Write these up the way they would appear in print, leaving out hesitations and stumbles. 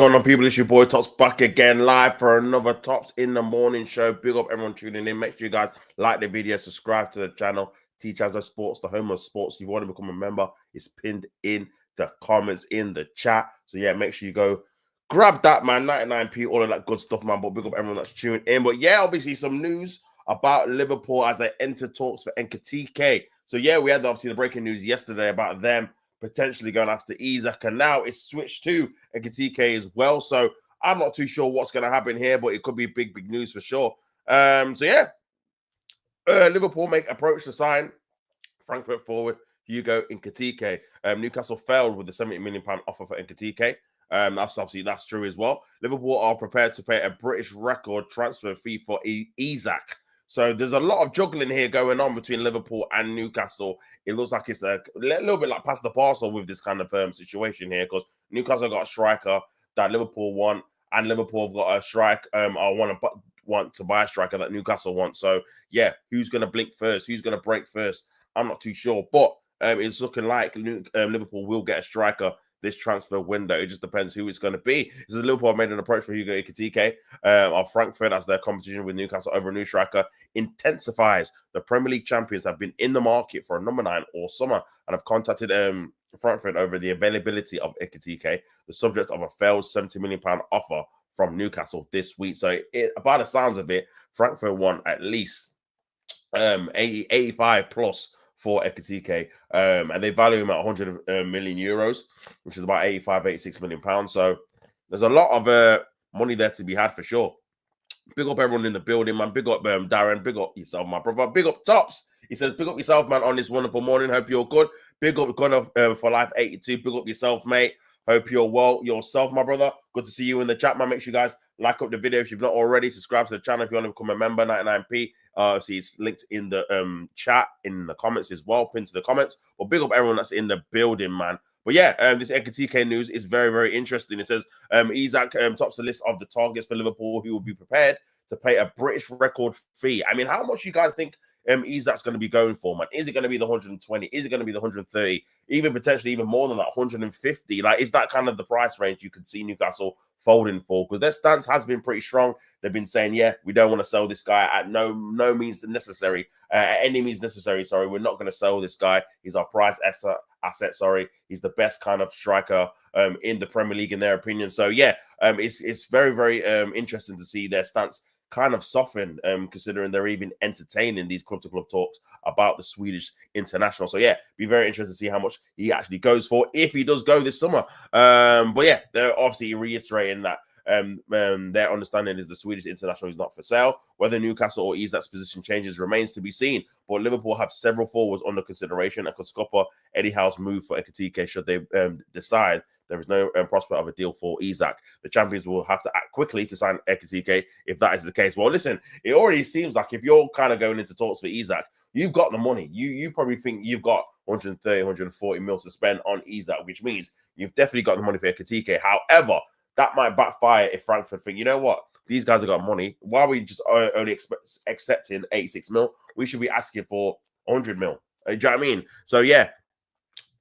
going on, people? It's your boy Tops back again, live for another Tops in the Morning show. Big up everyone tuning in. Make sure you guys like the video, subscribe to the channel. T-Channel Sports, the home of sports. If you want to become a member, it's pinned in the comments in the chat. So yeah, make sure you go grab that, man. 99p, all of that good stuff, man. But big up everyone that's tuning in. But yeah, obviously some news about Liverpool as they enter talks for Ekitike. So yeah, we had obviously the breaking news yesterday about them potentially going after Isaac, and now it's switched to Ekitike as well. So I'm not too sure what's going to happen here, but it could be big news for sure. So yeah, Liverpool make approach to sign Frankfurt forward Hugo Ekitike. Newcastle failed with the £70 million offer for Ekitike. That's true as well. Liverpool are prepared to pay a British record transfer fee for Isaac. So there's a lot of juggling here going on between Liverpool and Newcastle. It looks like it's a little bit like pass the parcel with this kind of situation here, because Newcastle got a striker that Liverpool want, and Liverpool have got a strike. I want to buy a striker that Newcastle wants. So yeah, who's going to blink first? Who's going to break first? I'm not too sure, but it's looking like Liverpool will get a striker this transfer window. It just depends who it's going to be. This is Liverpool made an approach for Hugo Ekitike of Frankfurt as their competition with Newcastle over a new striker intensifies. The Premier League champions have been in the market for a number 9 all summer and have contacted Frankfurt over the availability of Ekitike, the subject of a failed £70 million offer from Newcastle this week. So by the sounds of it, Frankfurt want at least 85 plus for Ekitike, and they value him at 100 million euros, which is about 86 million pounds. So there's a lot of money there to be had for sure. Big up everyone in the building, man. Big up Darren. Big up yourself, my brother. Big up Tops. He says, big up yourself, man, on this wonderful morning. Hope you're good. Big up Gunner for Life 82. Big up yourself, mate. Hope you're well yourself, my brother. Good to see you in the chat, man. Make sure you guys like up the video if you've not already. Subscribe to the channel if you want to become a member. 99p. See, it's linked in the chat in the comments as well, pinned to the comments. Well, big up everyone that's in the building, man. But yeah, this Ekitike news is very, very interesting. It says Isaac tops the list of the targets for Liverpool who will be prepared to pay a British record fee. I mean, how much you guys think Isak's going to be going for, man? Is it going to be the 120? Is it going to be the 130? Even potentially even more than that, 150? Like, is that kind of the price range you could see Newcastle folding for? Because their stance has been pretty strong. They've been saying, yeah, we don't want to sell this guy at no means necessary, at any means necessary. Sorry, we're not going to sell this guy. He's our prize asset. Sorry, he's the best kind of striker in the Premier League in their opinion. So yeah, it's very, very interesting to see their stance kind of soften, considering they're even entertaining these club-to-club talks about the Swedish international. So yeah, be very interested to see how much he actually goes for if he does go this summer. But yeah, they're obviously reiterating that their understanding is the Swedish international is not for sale. Whether Newcastle or Isak's position changes remains to be seen. But Liverpool have several forwards under consideration and could scupper Eddie Howe's move for Ekitike should they decide there is no prospect of a deal for Isaac. The champions will have to act quickly to sign Ekitike if that is the case. Well, listen, it already seems like if you're kind of going into talks for Isaac, you've got the money. You probably think you've got 130, 140 mil to spend on Isaac, which means you've definitely got the money for Ekitike. However, that might backfire if Frankfurt think, you know what, these guys have got money. Why are we just only accepting 86 mil? We should be asking for 100 mil. Do you know what I mean? So yeah,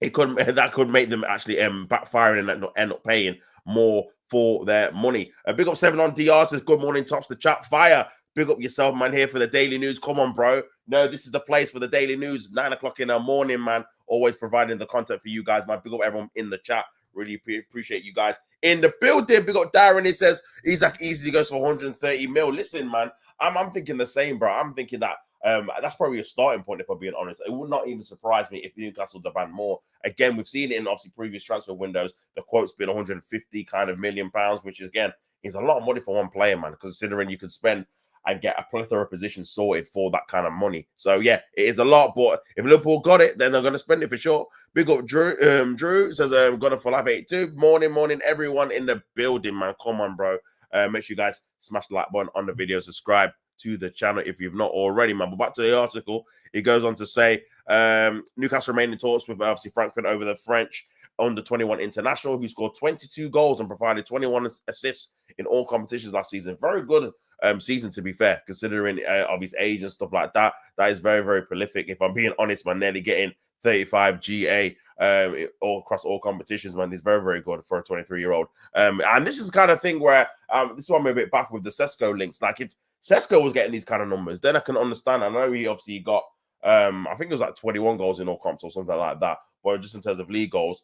that could make them actually backfiring and end up paying more for their money. Big up 7 on DR says, good morning, Tops. The chat fire. Big up yourself, man, here for the daily news. Come on, bro. No, this is the place for the daily news. 9 o'clock in the morning, man. Always providing the content for you guys, man. Big up everyone in the chat. Really appreciate you guys in the building. Big up Darren. He says Isaac easily goes for 130 mil. Listen, man, I'm thinking the same, bro. I'm thinking that that's probably a starting point, if I'm being honest. It would not even surprise me if Newcastle demand more. Again, we've seen it in obviously previous transfer windows. The quote's been 150 kind of million pounds, which is, again, is a lot of money for one player, man, considering you can spend and get a plethora of positions sorted for that kind of money. So yeah, it is a lot, but if Liverpool got it, then they're going to spend it for sure. Big up Drew. Drew says, gonna for Life 82. Morning, everyone in the building, man. Come on, bro. Make sure you guys smash the like button on the video, subscribe to the channel if you've not already, man. But back to the article, it goes on to say Newcastle remain in talks with obviously Frankfurt over the French under 21 international who scored 22 goals and provided 21 assists in all competitions last season. Very good season, to be fair, considering of his age and stuff like that. That is very, very prolific. If I'm being honest, man, nearly getting 35 GA all across all competitions, man. He's very, very good for a 23-year-old. And this is the kind of thing where this is why I'm a bit back with the Sesko links. Like if Sesko was getting these kind of numbers, then I can understand. I know he obviously got I think it was like 21 goals in all comps or something like that. But just in terms of league goals,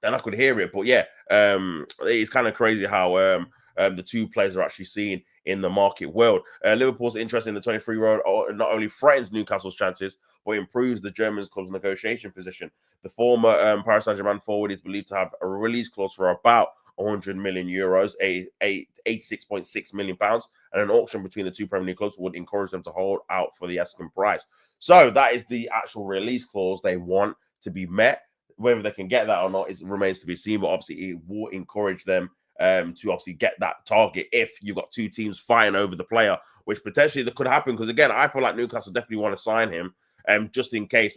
then I could hear it. But yeah, it's kind of crazy how the two players are actually seen in the market world. Liverpool's interest in the 23-year-old not only threatens Newcastle's chances, but improves the German club's negotiation position. The former Paris Saint-Germain forward is believed to have a release clause for about 100 million euros, 86.6 million pounds, and an auction between the two Premier League clubs would encourage them to hold out for the asking price. So that is the actual release clause they want to be met. Whether they can get that or not, it remains to be seen. But obviously, it will encourage them to obviously get that target if you've got two teams fighting over the player, which potentially that could happen. Because again, I feel like Newcastle definitely want to sign him. Just in case,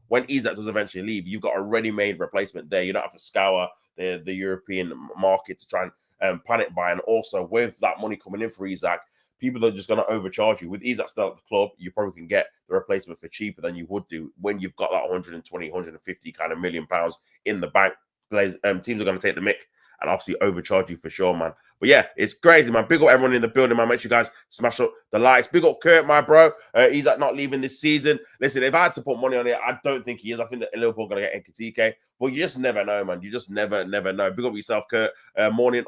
when Isak does eventually leave, you've got a ready-made replacement there. You don't have to scour the European market to try and panic buy. And also, with that money coming in for Isak, people are just going to overcharge you. With Isak still at the club, you probably can get the replacement for cheaper than you would do when you've got that 120, 150 kind of million pounds in the bank. Teams are going to take the mick and obviously overcharge you for sure, man. But yeah, it's crazy, man. Big up everyone in the building, man. Make sure you guys smash up the likes. Big up Kurt, my bro. He's not leaving this season. Listen, if I had to put money on it, I don't think he is. I think that Liverpool are going to get Ekitike. But you just never know, man. You just never know. Big up yourself, Kurt. Morning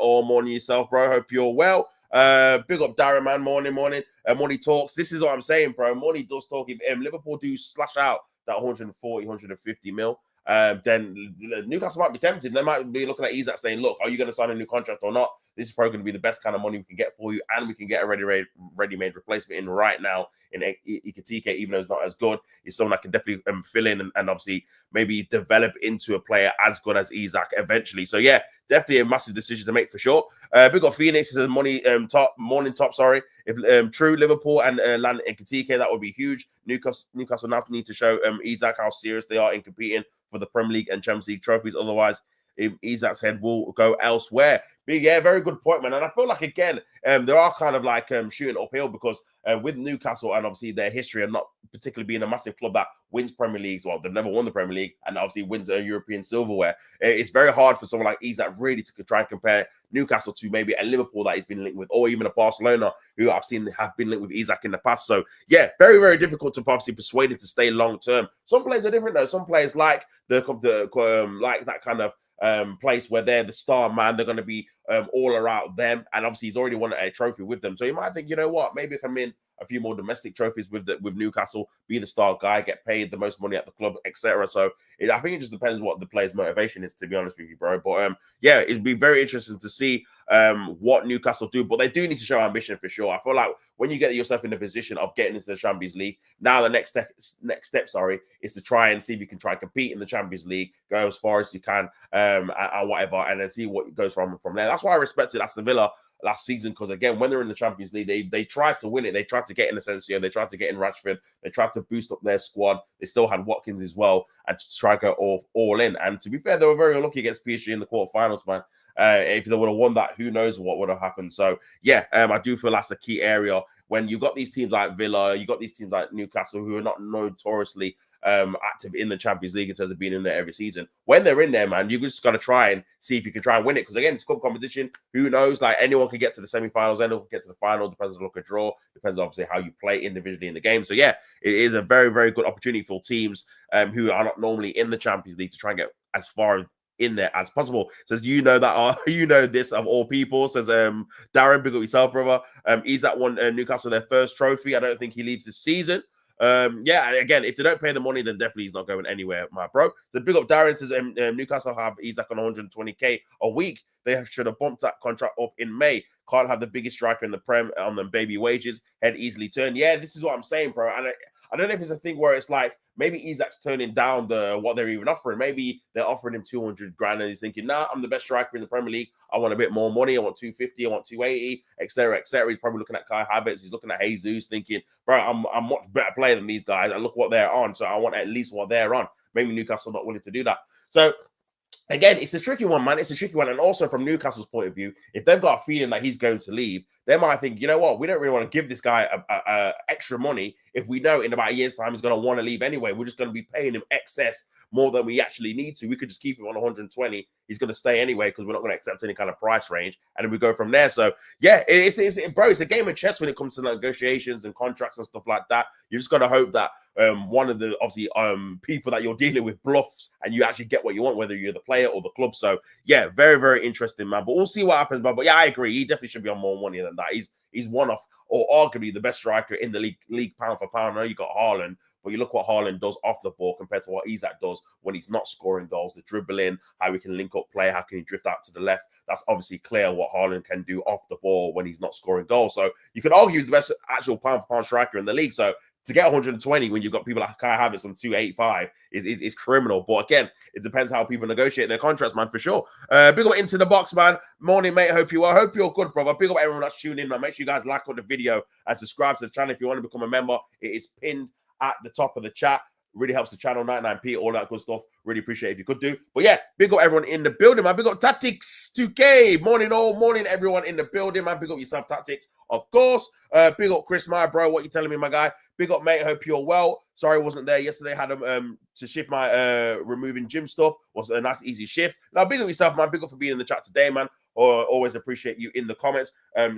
yourself, bro. Hope you're well. Big up Darren, man. Morning. Money talks. This is what I'm saying, bro. Money does talk. If Liverpool do slash out that 140, 150 mil, then Newcastle might be tempted. They might be looking at Isak saying, look, are you going to sign a new contract or not? This is probably going to be the best kind of money we can get for you, and we can get a ready-made replacement in right now in Ekitike, even though it's not as good. It's someone that can definitely fill in and obviously maybe develop into a player as good as Isak eventually. So yeah, definitely a massive decision to make for sure. Big up Phoenix is a morning top. Sorry, if true Liverpool and land Ekitike, that would be huge. Newcastle now need to show Isak how serious they are in competing for the Premier League and Champions League trophies. Otherwise, Isak's head will go elsewhere. But yeah, very good point, man. And I feel like, again, there are kind of like shooting uphill because with Newcastle and obviously their history of not particularly being a massive club that wins Premier Leagues, well, they've never won the Premier League and obviously wins a European silverware. It's very hard for someone like Isak really to try and compare Newcastle to maybe a Liverpool that he's been linked with, or even a Barcelona who I've seen have been linked with Isak in the past. So yeah, very, very difficult to obviously persuade him to stay long term. Some players are different though. Some players like like that kind of place where they're the star man. They're going to be all around them, and obviously he's already won a trophy with them. So you might think, you know what, maybe I can win a few more domestic trophies with Newcastle, be the star guy, get paid the most money at the club, etc. So I think it just depends what the player's motivation is, to be honest with you, bro. But yeah, it'd be very interesting to see what Newcastle do, but they do need to show ambition for sure. I feel like when you get yourself in the position of getting into the Champions League, now the next step, is to try and see if you can try and compete in the Champions League, go as far as you can, and whatever, and then see what goes from there. That's why I respected Aston Villa last season, because again, when they're in the Champions League, they tried to win it. They tried to get in Asensio, they tried to get in Rashford, they tried to boost up their squad. They still had Watkins as well, and to try to go all in. And to be fair, they were very unlucky against PSG in the quarterfinals, man. If they would have won that, who knows what would have happened. So yeah, I do feel that's a key area when you've got these teams like Villa, you got these teams like Newcastle who are not notoriously active in the Champions League in terms of being in there every season. When they're in there, man, you just got to try and see if you can try and win it. Because again, it's club competition. Who knows? Like anyone can get to the semi-finals, anyone can get to the final. Depends on luck or draw. Depends obviously how you play individually in the game. So yeah, it is a very, very good opportunity for teams who are not normally in the Champions League to try and get as far in there as possible. Says, you know that you know this of all people. Says Darren, big up yourself, brother. Isak won Newcastle their first trophy. I don't think he leaves this season. Yeah, again, if they don't pay the money, then definitely he's not going anywhere, my bro. So big up Darren. Says Newcastle have Isak on 120k a week. They should have bumped that contract up in May. Can't have the biggest striker in the Prem on them baby wages. Head easily turn. Yeah, this is what I'm saying, bro. And I don't know if it's a thing where it's like maybe Isak's turning down what they're even offering. Maybe they're offering him 200 grand and he's thinking, nah, I'm the best striker in the Premier League. I want a bit more money. I want 250. I want 280, etc., etc. He's probably looking at Kai Havertz. He's looking at Jesus, thinking, bro, I'm a much better player than these guys. And look what they're on. So I want at least what they're on. Maybe Newcastle not willing to do that. So again, it's a tricky one, man. It's a tricky one. And also from Newcastle's point of view, if they've got a feeling that he's going to leave, they might think, you know what, we don't really want to give this guy extra money if we know in about a year's time he's going to want to leave anyway. We're just going to be paying him excess more than we actually need to. We could just keep him on 120. He's going to stay anyway because we're not going to accept any kind of price range. And then we go from there. So, yeah, it's a game of chess when it comes to negotiations and contracts and stuff like that. You just got to hope that one of the obviously people that you're dealing with bluffs and you actually get what you want, whether you're the player or the club. So yeah, very, very interesting, man. But we'll see what happens, man. But yeah, I agree. He definitely should be on more money than that. He's one of, or arguably the best striker in the league pound for pound. I know you got Haaland, but you look what Haaland does off the ball compared to what Isak does when he's not scoring goals, the dribbling, how he can link up play, how can he drift out to the left. That's obviously clear what Haaland can do off the ball when he's not scoring goals. So you can argue he's the best actual pound for pound striker in the league. So to get 120 when you've got people like Kai Havertz on 285 is criminal. But again, it depends how people negotiate their contracts, man, for sure. Big up Into the Box, man. Morning, mate. Hope you are. Hope you're good, brother. Big up everyone that's tuning in, man. Make sure you guys like on the video and subscribe to the channel if you want to become a member. It is pinned at the top of the chat. Really helps the channel, 99p, all that good stuff. Really appreciate it if you could do. But yeah, big up everyone in the building, man. Big up Tactics 2K. Morning all, morning everyone in the building, man. Big up yourself, Tactics, of course. Big up Chris, my bro. What you telling me, my guy? Big up, mate. Hope you're well. Sorry I wasn't there yesterday. Had to shift my removing gym stuff. Was a nice, easy shift. Now, big up yourself, man. Big up for being in the chat today, man. Always appreciate you in the comments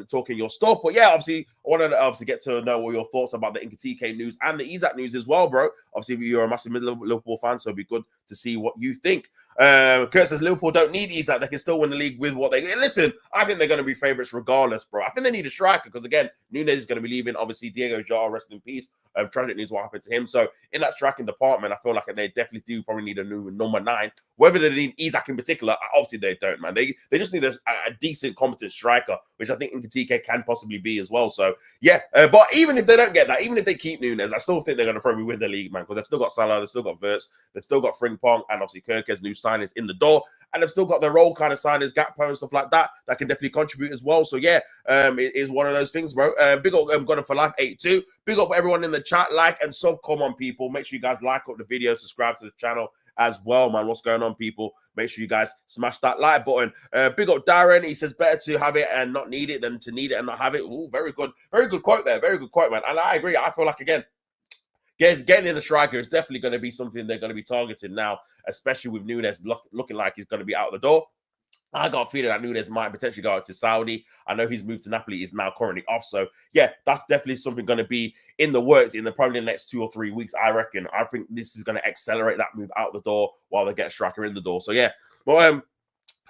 talking your stuff. But yeah, obviously, I want to get to know all your thoughts about the Ekitike news and the Isak news as well, bro. Obviously, you're a massive Liverpool fan, so it'd be good to see what you think. Kurt says Liverpool don't need Isak. They can still win the league with what they... Listen, I think they're going to be favourites regardless, bro. I think they need a striker because, again, Núñez is going to be leaving. Obviously, Diego Jota, rest in peace. Tragic news what happened to him. So in that striking department, I feel like they definitely do probably need a new number 9. Whether they need Isak in particular, obviously they don't, man. They just need a decent, competent striker, which I think Ekitike can possibly be as well. So yeah, but even if they don't get that, even if they keep Núñez, I still think they're going to probably win the league, man, because they've still got Salah, they've still got Wirtz, they've still got Frimpong, and obviously Kirk's new signings in the door. And they've still got their role kind of signings, Gakpo and stuff like that, that can definitely contribute as well. So yeah, it is one of those things, bro. Big up Gunner for Life 82. Big up everyone in the chat, like and sub. Come on, people. Make sure you guys like up the video, subscribe to the channel as well, man. What's going on, people? Make sure you guys smash that like button. Big up Darren. He says better to have it and not need it than to need it and not have it. Ooh, very good quote there. Very good quote, man. And I agree. I feel like, again, getting in the striker is definitely going to be something they're going to be targeting now, especially with Núñez looking like he's going to be out the door. I got a feeling that Núñez might potentially go out to Saudi. I know his move to Napoli is now currently off. So, yeah, that's definitely something going to be in the works in probably the next 2 or 3 weeks, I reckon. I think this is going to accelerate that move out the door while they get a striker in the door. So, yeah. But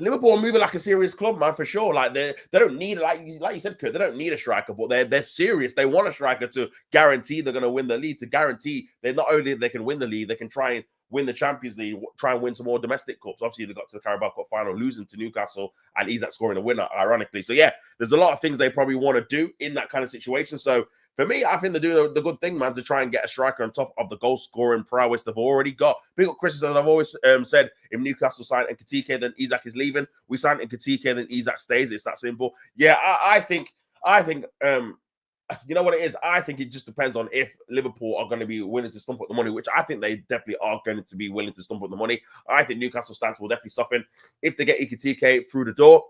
Liverpool are moving like a serious club, man, for sure. Like they don't need, like you said, Kurt, they don't need a striker, but they're serious. They want a striker to guarantee they're going to win the league, to guarantee they not only they can win the league, they can try and win the Champions League, try and win some more domestic cups. Obviously, they got to the Carabao Cup final, losing to Newcastle, and Isak scoring a winner, ironically. So yeah, there's a lot of things they probably want to do in that kind of situation. So for me, I think they're doing the good thing, man, to try and get a striker on top of the goal-scoring prowess they've already got. Big up Chris, as I've always said, if Newcastle sign Ekitike, then Isak is leaving. We sign Ekitike, then Isak stays. It's that simple. Yeah, I think, you know what it is? I think it just depends on if Liverpool are going to be willing to stump up the money, which I think they definitely are going to be willing to stump up the money. I think Newcastle stance will definitely soften if they get Ekitike through the door.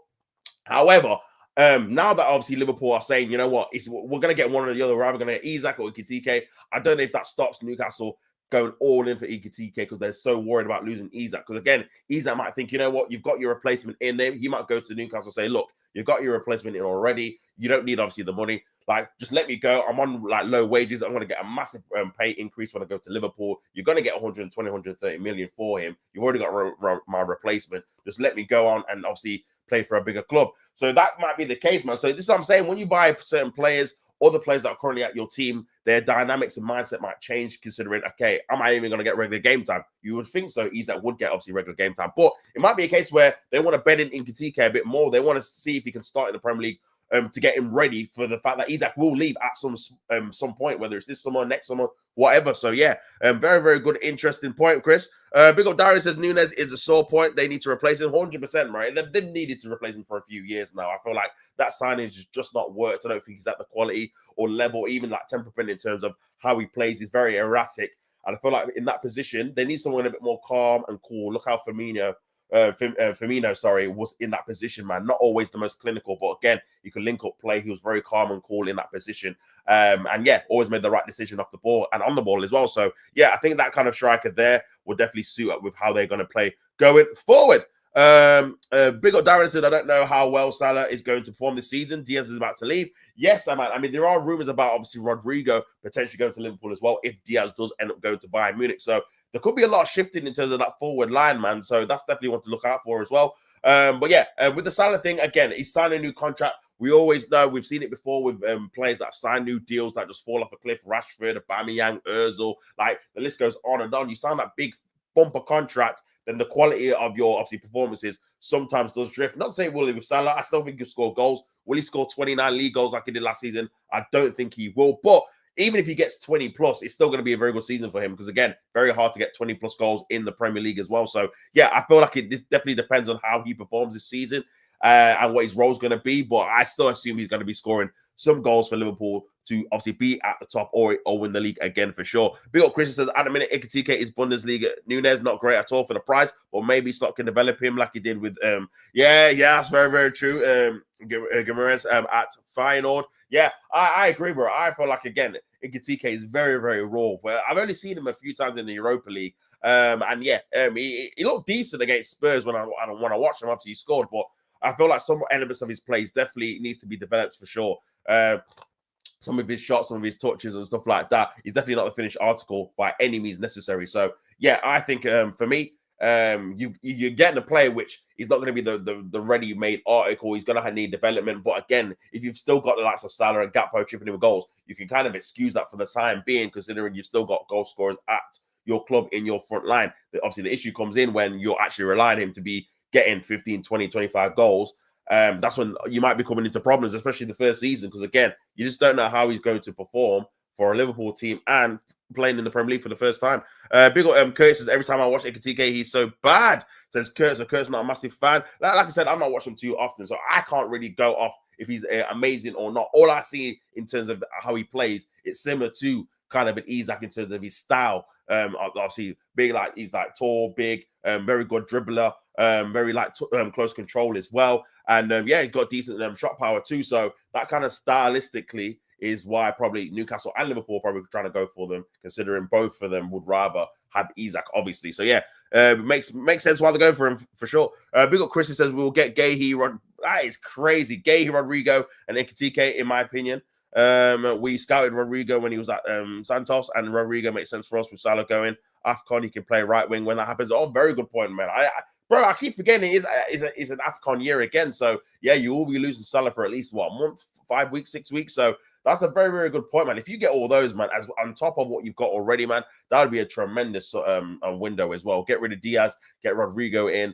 However, now that obviously Liverpool are saying, you know what, we're going to get one or the other, we're either going to get Isak or Ekitike. I don't know if that stops Newcastle going all in for Ekitike because they're so worried about losing Isak. Because again, Isak might think, you know what, you've got your replacement in there. He might go to Newcastle and say, look, you've got your replacement in already. You don't need obviously the money. Like, just let me go. I'm on like low wages. I'm going to get a massive pay increase when I go to Liverpool. You're going to get 120, 130 million for him. You've already got my replacement. Just let me go on and obviously play for a bigger club. So that might be the case, man. So this is what I'm saying. When you buy certain players, or the players that are currently at your team, their dynamics and mindset might change considering, okay, am I even going to get regular game time? You would think so. Isak would get obviously regular game time. But it might be a case where they want to bet in Ekitike a bit more. They want to see if he can start in the Premier League to get him ready for the fact that Isak will leave at some point, whether it's this summer, next summer, whatever. So yeah, very, very good, interesting point, Chris. Big up Darius says Núñez is a sore point. They need to replace him 100%, right? They've needed to replace him for a few years now. I feel like that signing has just not worked. I don't think he's at the quality or level, even like temperament in terms of how he plays. He's very erratic. And I feel like in that position, they need someone a bit more calm and cool. Look how Firmino Firmino, sorry, was in that position, man. Not always the most clinical, but again, he could link up play. He was very calm and cool in that position. And yeah, always made the right decision off the ball and on the ball as well. So yeah, I think that kind of striker there will definitely suit up with how they're going to play going forward. Big up Darren said, I don't know how well Salah is going to perform this season. Diaz is about to leave. Yes, I mean, there are rumors about obviously Rodrigo potentially going to Liverpool as well if Diaz does end up going to Bayern Munich. So there could be a lot of shifting in terms of that forward line, man. So that's definitely one to look out for as well. But yeah, with the Salah thing, again, he's signed a new contract. We always know, we've seen it before with players that sign new deals that just fall off a cliff. Rashford, Aubameyang, Ozil, like the list goes on and on. You sign that big bumper contract, then the quality of your obviously performances sometimes does drift. Not to say will he with Salah. I still think he'll score goals. Will he score 29 league goals like he did last season? I don't think he will. But even if he gets 20 plus, it's still going to be a very good season for him because, again, very hard to get 20 plus goals in the Premier League as well. So, yeah, I feel like this definitely depends on how he performs this season and what his role is going to be. But I still assume he's going to be scoring some goals for Liverpool to obviously be at the top or win the league again for sure. Big up Christian says, at the minute, Ekitike is Bundesliga. Nunez, not great at all for the price, or maybe Slot can develop him like he did with, yeah, that's very, very true. Guimaraes at Feyenoord. Yeah, I agree, bro. I feel like, again, Ekitike is very, very raw. But I've only seen him a few times in the Europa League. And yeah, he looked decent against Spurs when I watched him. Obviously, he scored, but I feel like some elements of his plays definitely needs to be developed for sure. Some of his shots, some of his touches and stuff like that. He's definitely not a finished article by any means necessary. So yeah, I think for me, you're getting a player which is not going to be the ready-made article. He's going to need development. But again, if you've still got the likes of Salah and Gakpo chipping in with goals, you can kind of excuse that for the time being, considering you've still got goal scorers at your club in your front line. Obviously, the issue comes in when you're actually relying on him to be getting 15, 20, 25 goals. That's when you might be coming into problems, especially the first season, because again, you just don't know how he's going to perform for a Liverpool team and playing in the Premier League for the first time. Big up Curtis says, every time I watch Ekitike, he's so bad. Says Curtis, so Curtis not a massive fan. Like I said, I'm not watching him too often, so I can't really go off if he's amazing or not. All I see in terms of how he plays, it's similar to kind of an Isak in terms of his style. Obviously, big, like he's like tall, big, very good dribbler, very like close control as well. And yeah, he's got decent shot power too. So that kind of stylistically is why probably Newcastle and Liverpool are probably trying to go for them, considering both of them would rather have Isak, obviously. So yeah, makes sense why they're going for him for sure. Big up Chris says we'll get that is crazy. Gahey, Rodrigo, and Ekitike, in my opinion. We scouted Rodrigo when he was at Santos, and Rodrigo makes sense for us with Salah going. AFCON, he can play right wing when that happens. Oh, very good point, man. Bro, I keep forgetting it's an AFCON year again. So yeah, you will be losing Salah for at least what, a month, 5 weeks, 6 weeks. So that's a very, very good point, man. If you get all those, man, as on top of what you've got already, man, that would be a tremendous window as well. Get rid of Diaz, get Rodrigo in,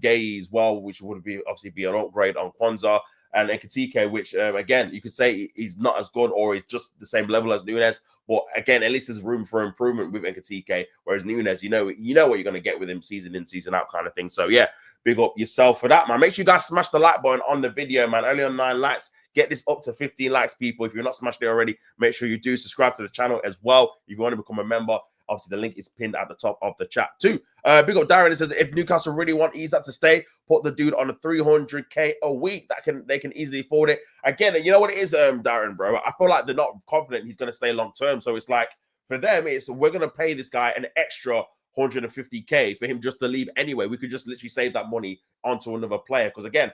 Gay as well, which would be obviously be an upgrade on Kwanzaa, and Ekitike, which again you could say he's not as good or he's just the same level as Nunez. But again, at least there's room for improvement with Ekitike. Whereas Nunez, you know what you're going to get with him season in, season out kind of thing. So yeah, big up yourself for that, man. Make sure you guys smash the like button on the video, man. Only on 9 likes. Get this up to 15 likes, people. If you're not smashed it already, make sure you do subscribe to the channel as well. If you want to become a member, obviously the link is pinned at the top of the chat too. Big up Darren. It says if Newcastle really want Isak to stay, put the dude on a 300k a week. They can easily afford it. Again, you know what it is, Darren, bro. I feel like they're not confident he's going to stay long term. So it's like for them, it's we're going to pay this guy an extra 150k for him just to leave anyway. We could just literally save that money onto another player because again,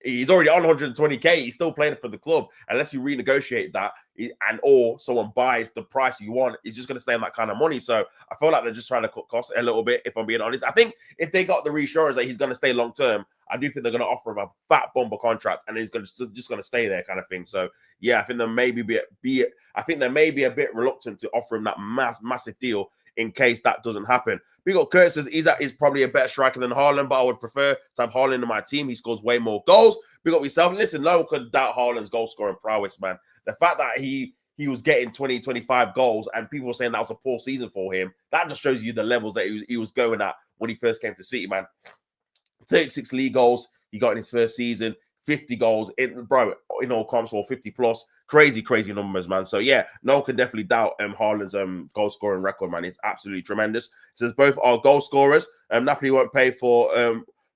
he's already on 120k. He's still playing for the club. Unless you renegotiate that and or someone buys the price you want, he's just going to stay on that kind of money. So I feel like they're just trying to cut costs a little bit, if I'm being honest. I think if they got the reassurance that he's going to stay long term, I do think they're going to offer him a fat bumper contract and he's just going to stay there kind of thing. So yeah, I think they may be a bit reluctant to offer him that massive deal in case that doesn't happen. Big up Kurt says Isak is probably a better striker than Haaland, but I would prefer to have Haaland in my team. He scores way more goals. Big up yourself. Listen, no one could doubt Haaland's goal scoring prowess, man. The fact that he was getting 20, 25 goals and people were saying that was a poor season for him, that just shows you the levels that he was going at when he first came to City, man. 36 league goals he got in his first season, 50 goals, bro, in all comps, or 50 plus. Crazy numbers, man. So yeah, no one can definitely doubt Haaland's goal scoring record, man. It's absolutely tremendous. Says both are goal scorers. Napoli won't pay for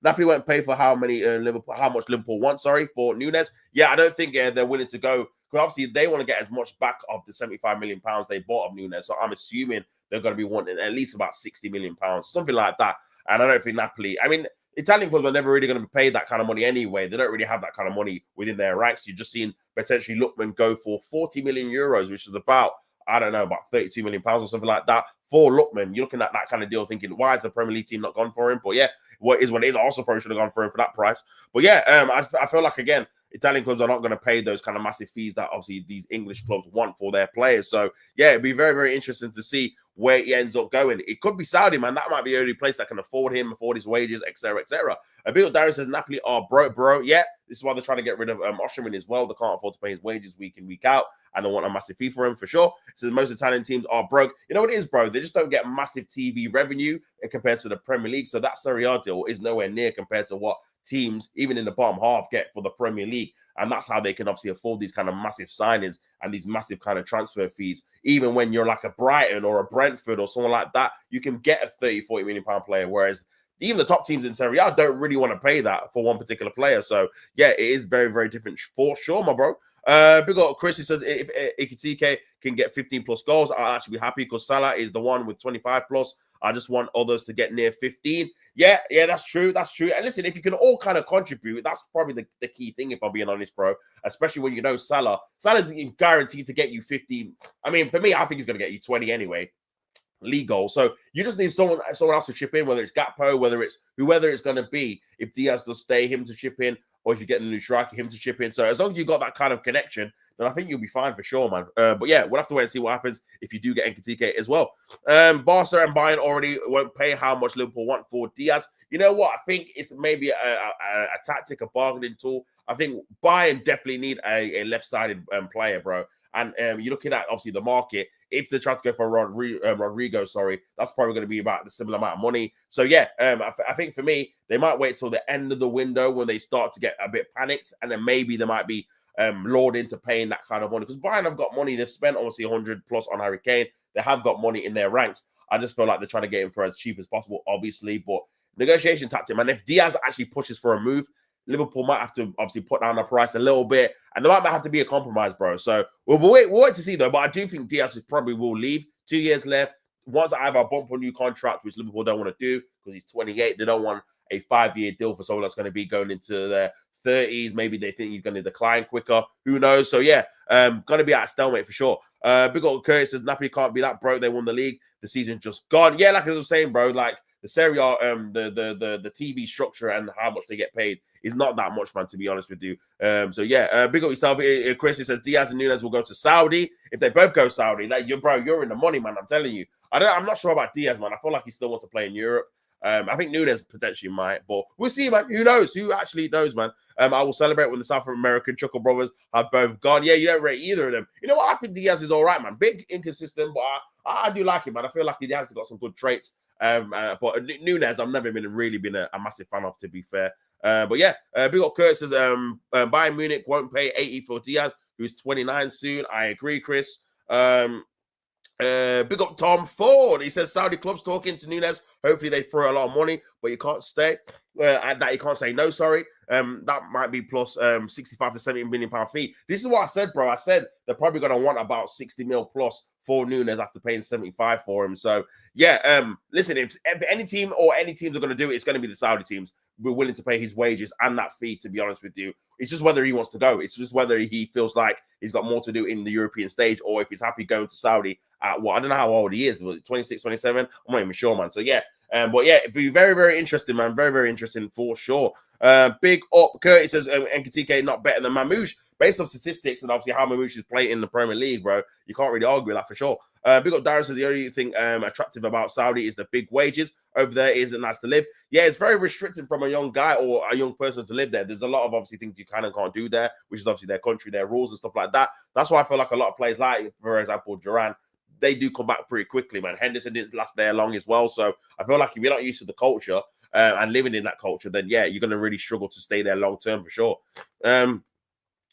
how much Liverpool want, for Nunes. Yeah, I don't think they're willing to go, because obviously they want to get as much back of the 75 million pounds they bought of Nunes. So I'm assuming they're going to be wanting at least about 60 million pounds, something like that. And I don't think Napoli, I mean, Italian clubs are never really going to be paid that kind of money anyway. They don't really have that kind of money within their ranks. You're just seeing potentially Lookman go for 40 million euros, which is about, I don't know, about 32 million pounds or something like that for Lookman. You're looking at that kind of deal thinking, why has the Premier League team not gone for him? But yeah, what is what it is. Also probably should have gone for him for that price. But yeah, I feel like, again, Italian clubs are not going to pay those kind of massive fees that obviously these English clubs want for their players. So yeah, it'd be very interesting to see where he ends up going. It could be Saudi, man. That might be the only place that can afford him, afford his wages, etc., etc. Bill Darren says Napoli are broke, bro. Yeah, this is why they're trying to get rid of Osherman as well. They can't afford to pay his wages week in, week out, and they want a massive fee for him for sure. So most Italian teams are broke. You know what it is, bro? They just don't get massive TV revenue compared to the Premier League. So that Serie A deal is nowhere near compared to what teams, even in the bottom half, get for the Premier League. And that's how they can obviously afford these kind of massive signings and these massive kind of transfer fees. Even when you're like a Brighton or a Brentford or someone like that, you can get a 30, 40 million pound player. Whereas even the top teams in Serie A don't really want to pay that for one particular player. So yeah, it is very different for sure, my bro. Big up Chris, he says if Ekitike can get 15 plus goals, I'll actually be happy, because Salah is the one with 25 plus. I just want others to get near 15. Yeah, that's true. And listen, if you can all kind of contribute, that's probably the key thing, if I'm being honest, bro. Especially when you know Salah's guaranteed to get you 15. I mean, for me, I think he's going to get you 20 anyway. League goal. So you just need someone else to chip in, whether it's Gakpo, whether it's whoever it's going to be. If Diaz does stay, him to chip in, or if you get a new striker, him to chip in. So as long as you've got that kind of connection, then I think you'll be fine for sure, man. But yeah, we'll have to wait and see what happens if you do get Ekitike as well. Barca and Bayern already won't pay how much Liverpool want for Diaz. You know what? I think it's maybe a tactic, a bargaining tool. I think Bayern definitely need a left-sided player, bro. And you're looking at, obviously, the market. If they try to go for Rodrigo, that's probably going to be about the similar amount of money. So, yeah, I think for me, they might wait till the end of the window when they start to get a bit panicked. And then maybe they might be lured into paying that kind of money. Because Bayern have got money. They've spent, obviously, 100 plus on Harry Kane. They have got money in their ranks. I just feel like they're trying to get him for as cheap as possible, obviously. But negotiation tactic, man. If Diaz actually pushes for a move, Liverpool might have to obviously put down the price a little bit, and there might have to be a compromise, bro. So we'll wait to see, though. But I do think Diaz probably will leave. 2 years left. Once I have a bump on new contract, which Liverpool don't want to do because he's 28, they don't want a 5-year deal for someone that's going to be going into their 30s. Maybe they think he's going to decline quicker. Who knows? So yeah, going to be at a stalemate for sure. Big old Curtis says Napoli can't be that broke. They won the league. The season just gone. Yeah, like I was saying, bro. Like the Serie A, the TV structure and how much they get paid is not that much, man, to be honest with you. So yeah, big up yourself. Chris, he says Diaz and Nunes will go to Saudi. If they both go Saudi, like you're in the money, man. I'm telling you. I'm not sure about Diaz, man. I feel like he still wants to play in Europe. I think Nunes potentially might, but we'll see, man. Who knows? Who actually knows, man? I will celebrate when the South American Chuckle brothers have both gone. Yeah, you don't rate either of them. You know what? I think Diaz is all right, man. Big, inconsistent, but I do like him, man. I feel like he has got some good traits. But Nunes, I've never really been a massive fan of, to be fair. But yeah, big up Kurt says Bayern Munich won't pay 80 for Diaz, who's 29 soon. I agree, Chris. Big up Tom Ford. He says Saudi clubs talking to Nunes. Hopefully they throw a lot of money, but you can't stay. And that you can't say no, sorry. That might be plus 65 to 70 million pound fee. This is what I said, bro. I said they're probably gonna want about 60 mil plus for Nunes after paying 75 for him. So yeah, listen, if any team or any teams are gonna do it, it's gonna be the Saudi teams. We're willing to pay his wages and that fee, to be honest with you. It's just whether he wants to go. It's just whether he feels like he's got more to do in the European stage, or if he's happy going to Saudi at I don't know how old he is. Was it 26, 27? I'm not even sure, man. So yeah. But yeah, it'd be very interesting, man. Very interesting for sure. Big up Curtis says Ekitike not better than Mamouche. Based on statistics and obviously how Mamouche is playing in the Premier League, bro, you can't really argue with that for sure. Big up Darren says the only thing attractive about Saudi is the big wages. Over there isn't nice to live. Yeah, it's very restricted from a young guy or a young person to live there. There's a lot of obviously things you can and can't do there, which is obviously their country, their rules and stuff like that. That's why I feel like a lot of players, like for example Duran, they do come back pretty quickly, man. Henderson didn't last there long as well. So I feel like if you're not used to the culture, and living in that culture, then yeah, you're going to really struggle to stay there long term for sure.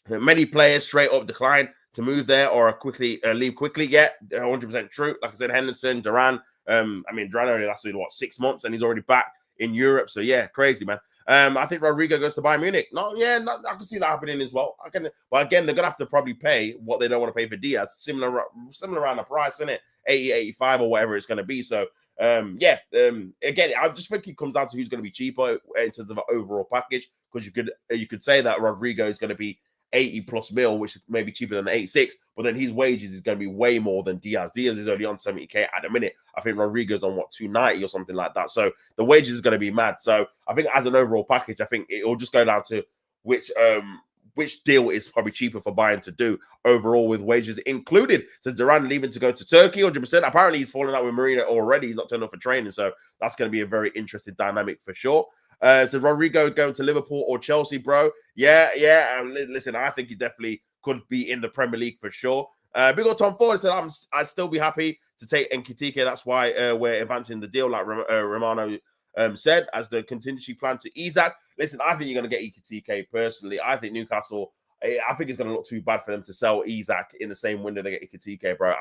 Many players straight up decline to move there or quickly leave quickly. Yeah, 100% true. Like I said, Henderson, Duran. I mean, Duran only lasted what 6 months, and he's already back in Europe. So yeah, crazy, man. I think Rodrigo goes to Bayern Munich. I can see that happening as well. But again, they're gonna have to probably pay what they don't want to pay for Diaz. Similar around the price, isn't it? 80, 85 or whatever it's gonna be. So again, I just think it comes down to who's going to be cheaper in terms of an overall package. Because you could say that Rodrigo is going to be 80 plus mil, which is maybe cheaper than the 86, but then his wages is going to be way more than Diaz. Diaz is only on 70k at the minute. I think Rodrigo's on 290 or something like that. So the wages is going to be mad. So I think as an overall package, I think it will just go down to which deal is probably cheaper for Bayern to do overall with wages included. Says Duran leaving to go to Turkey, 100%. Apparently he's falling out with Marina already. He's not turned up for training. So that's going to be a very interesting dynamic for sure. So Rodrigo going to Liverpool or Chelsea, bro. Yeah. Listen, I think he definitely could be in the Premier League for sure. Big old Tom Ford said, I'd still be happy to take Ekitike. That's why we're advancing the deal, like Romano said, as the contingency plan to Isak. Listen, I think you're going to get Ekitike personally. I think Newcastle, I think it's going to look too bad for them to sell Isak in the same window they get Ekitike, bro.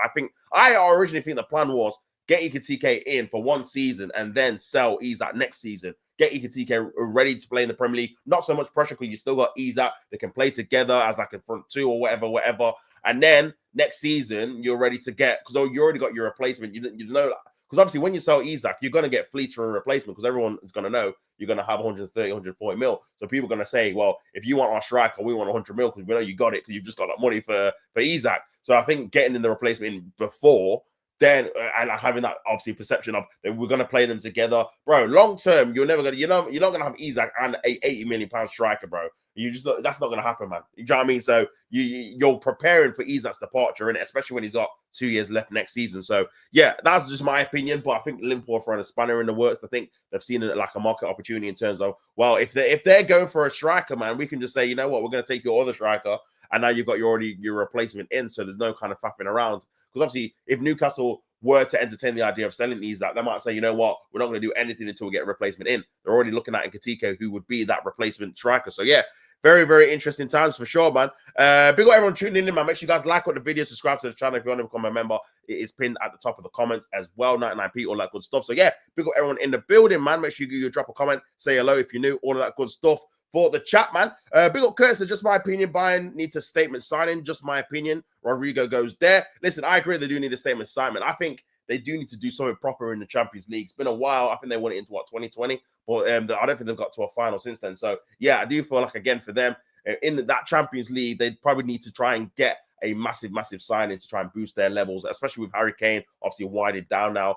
I originally think the plan was get Ekitike in for 1 season and then sell Isak next season. Get Ekitike ready to play in the Premier League. Not so much pressure because you still got Isak. They can play together as like a front two or whatever. And then next season, you're ready to get, because you already got your replacement. You know, because obviously when you sell Isak, you're going to get fleets for a replacement because everyone is going to know you're going to have 130, 140 mil. So people are going to say, well, if you want our striker, we want 100 mil because we know you got it because you've just got that money for Isak. So I think getting in the replacement in before then and having that obviously perception of that we're going to play them together, bro. Long term, you're not going to have Isak and a 80 million pound striker, bro. That's not going to happen, man. You know what I mean? So you're preparing for Isak's departure, innit? Especially when he's got 2 years left next season. So yeah, that's just my opinion. But I think Liverpool are throwing a spanner in the works. I think they've seen it like a market opportunity in terms of, well, if they're going for a striker, man, we can just say, you know what, we're going to take your other striker, and now you've got your replacement in. So there's no kind of faffing around. Because obviously, if Newcastle were to entertain the idea of selling Isak, they might say, you know what, we're not going to do anything until we get a replacement in. They're already looking at Ekitike, who would be that replacement striker. So yeah, very, very interesting times for sure, man. Big up everyone tuning in, man. Make sure you guys like the video, subscribe to the channel if you want to become a member. It is pinned at the top of the comments as well, 99p, all that good stuff. So yeah, big up everyone in the building, man. Make sure you drop a comment, say hello if you're new, all of that good stuff for the chat, man. Big up Curtis, just my opinion. Bayern needs a statement signing, just my opinion. Rodrigo goes there. Listen, I agree they do need a statement signing. I think they do need to do something proper in the Champions League. It's been a while. I think they went into 2020, but I don't think they've got to a final since then. So yeah, I do feel like again for them in that Champions League, they probably need to try and get a massive signing to try and boost their levels, especially with Harry Kane obviously winding down now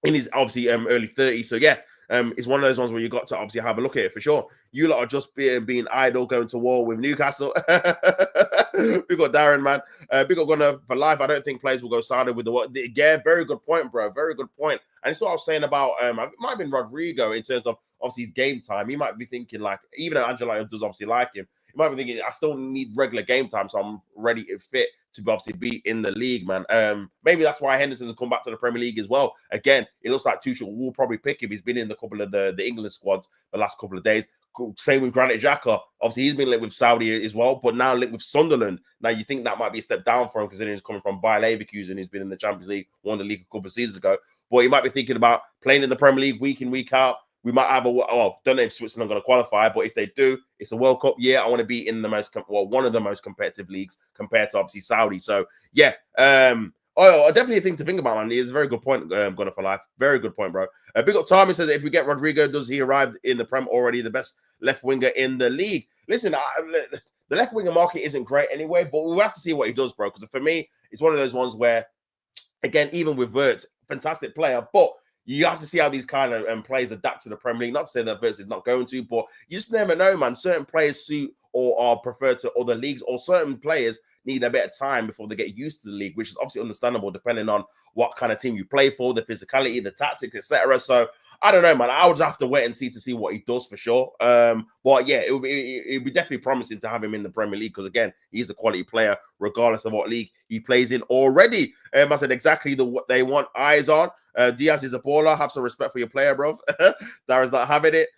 in his obviously early 30s. So yeah, it's one of those ones where you got to obviously have a look at it for sure. You lot are just being idle, going to war with Newcastle. We got Darren, man. Big up Gunner for life. I don't think players will go sided with the what. Yeah, very good point, bro. Very good point. And it's what I was saying about it might have been Rodrigo in terms of obviously his game time. He might be thinking like, even though Angelo does obviously like him, he might be thinking, I still need regular game time, so I'm ready and fit to obviously be in the league, man. Maybe that's why Henderson has come back to the Premier League as well. Again, it looks like Tuchel will probably pick him. He's been in a couple of the England squads the last couple of days. Same with Granit Xhaka. Obviously, he's been linked with Saudi as well, but now linked with Sunderland. Now, you think that might be a step down for him, considering he's coming from Bayer Leverkusen, who's been in the Champions League, won the league a couple of seasons ago. But he might be thinking about playing in the Premier League week in, week out. We might have don't know if Switzerland are going to qualify, but if they do, it's a World Cup year. I want to be in the one of the most competitive leagues compared to obviously Saudi. So yeah, definitely a thing to think about, man. It's a very good point, Gunner for life. Very good point, bro. Big up Tommy says that if we get Rodrigo, does he arrive in the Prem already the best left winger in the league? Listen, the left winger market isn't great anyway, but we'll have to see what he does, bro. Because for me, it's one of those ones where, again, even with Wirtz, fantastic player, but you have to see how these kind of players adapt to the Premier League. Not to say that Wirtz is not going to, but you just never know, man. Certain players suit or are preferred to other leagues, or certain players need a bit of time before they get used to the league, which is obviously understandable depending on what kind of team you play for, the physicality, the tactics, etc. So I don't know, man. I would have to wait and see what he does for sure. But yeah, it'd be definitely promising to have him in the Premier League because again, he's a quality player regardless of what league he plays in already. I said exactly what they want eyes on. Diaz is a baller. Have some respect for your player, bro. Darren's not having it.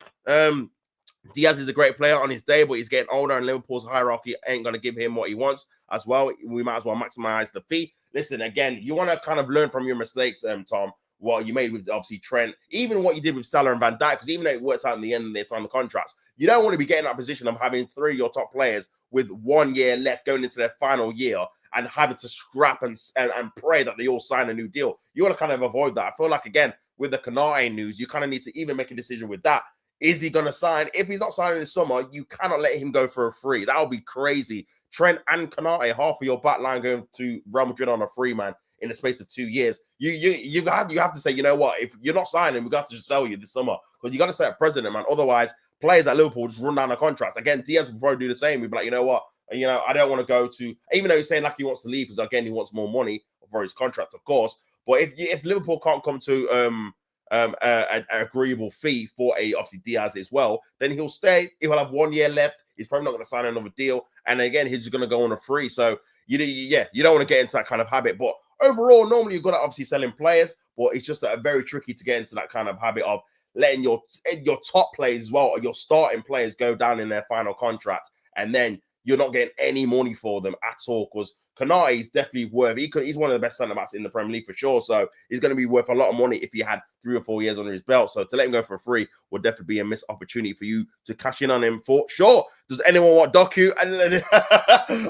Diaz is a great player on his day, but he's getting older, and Liverpool's hierarchy ain't going to give him what he wants as well. We might as well maximize the fee. Listen, again, you want to kind of learn from your mistakes, Tom, what you made with, obviously, Trent, even what you did with Salah and Van Dijk, because even though it worked out in the end and they signed the contracts, you don't want to be getting that position of having 3 of your top players with 1 year left going into their final year and having to scrap and pray that they all sign a new deal. You want to kind of avoid that. I feel like, again, with the Konate news, you kind of need to even make a decision with that. Is he going to sign? If he's not signing this summer, you cannot let him go for a free. That would be crazy. Trent and Konate, half of your back line going to Real Madrid on a free, man, in the space of 2 years. You have to say, you know what? If you're not signing, we've got to just sell you this summer. Because you got to set a precedent, man. Otherwise, players at Liverpool just run down the contracts. Again, Diaz will probably do the same. We'd be like, you know what? I don't want to go to, even though he's saying like he wants to leave, because again, he wants more money for his contract, of course. But if Liverpool can't come to an agreeable fee for obviously Diaz as well, then he'll stay. He'll have 1 year left. He's probably not going to sign another deal. And again, he's just going to go on a free. So, you don't want to get into that kind of habit. But overall, normally you're good at obviously selling players, but it's just very tricky to get into that kind of habit of letting your top players as well, or your starting players go down in their final contract. And then you're not getting any money for them at all, because Konate is definitely worth. He's one of the best centre backs in the Premier League for sure. So he's going to be worth a lot of money if he had 3 or 4 years under his belt. So to let him go for free would definitely be a missed opportunity for you to cash in on him for sure. Does anyone want Doku? And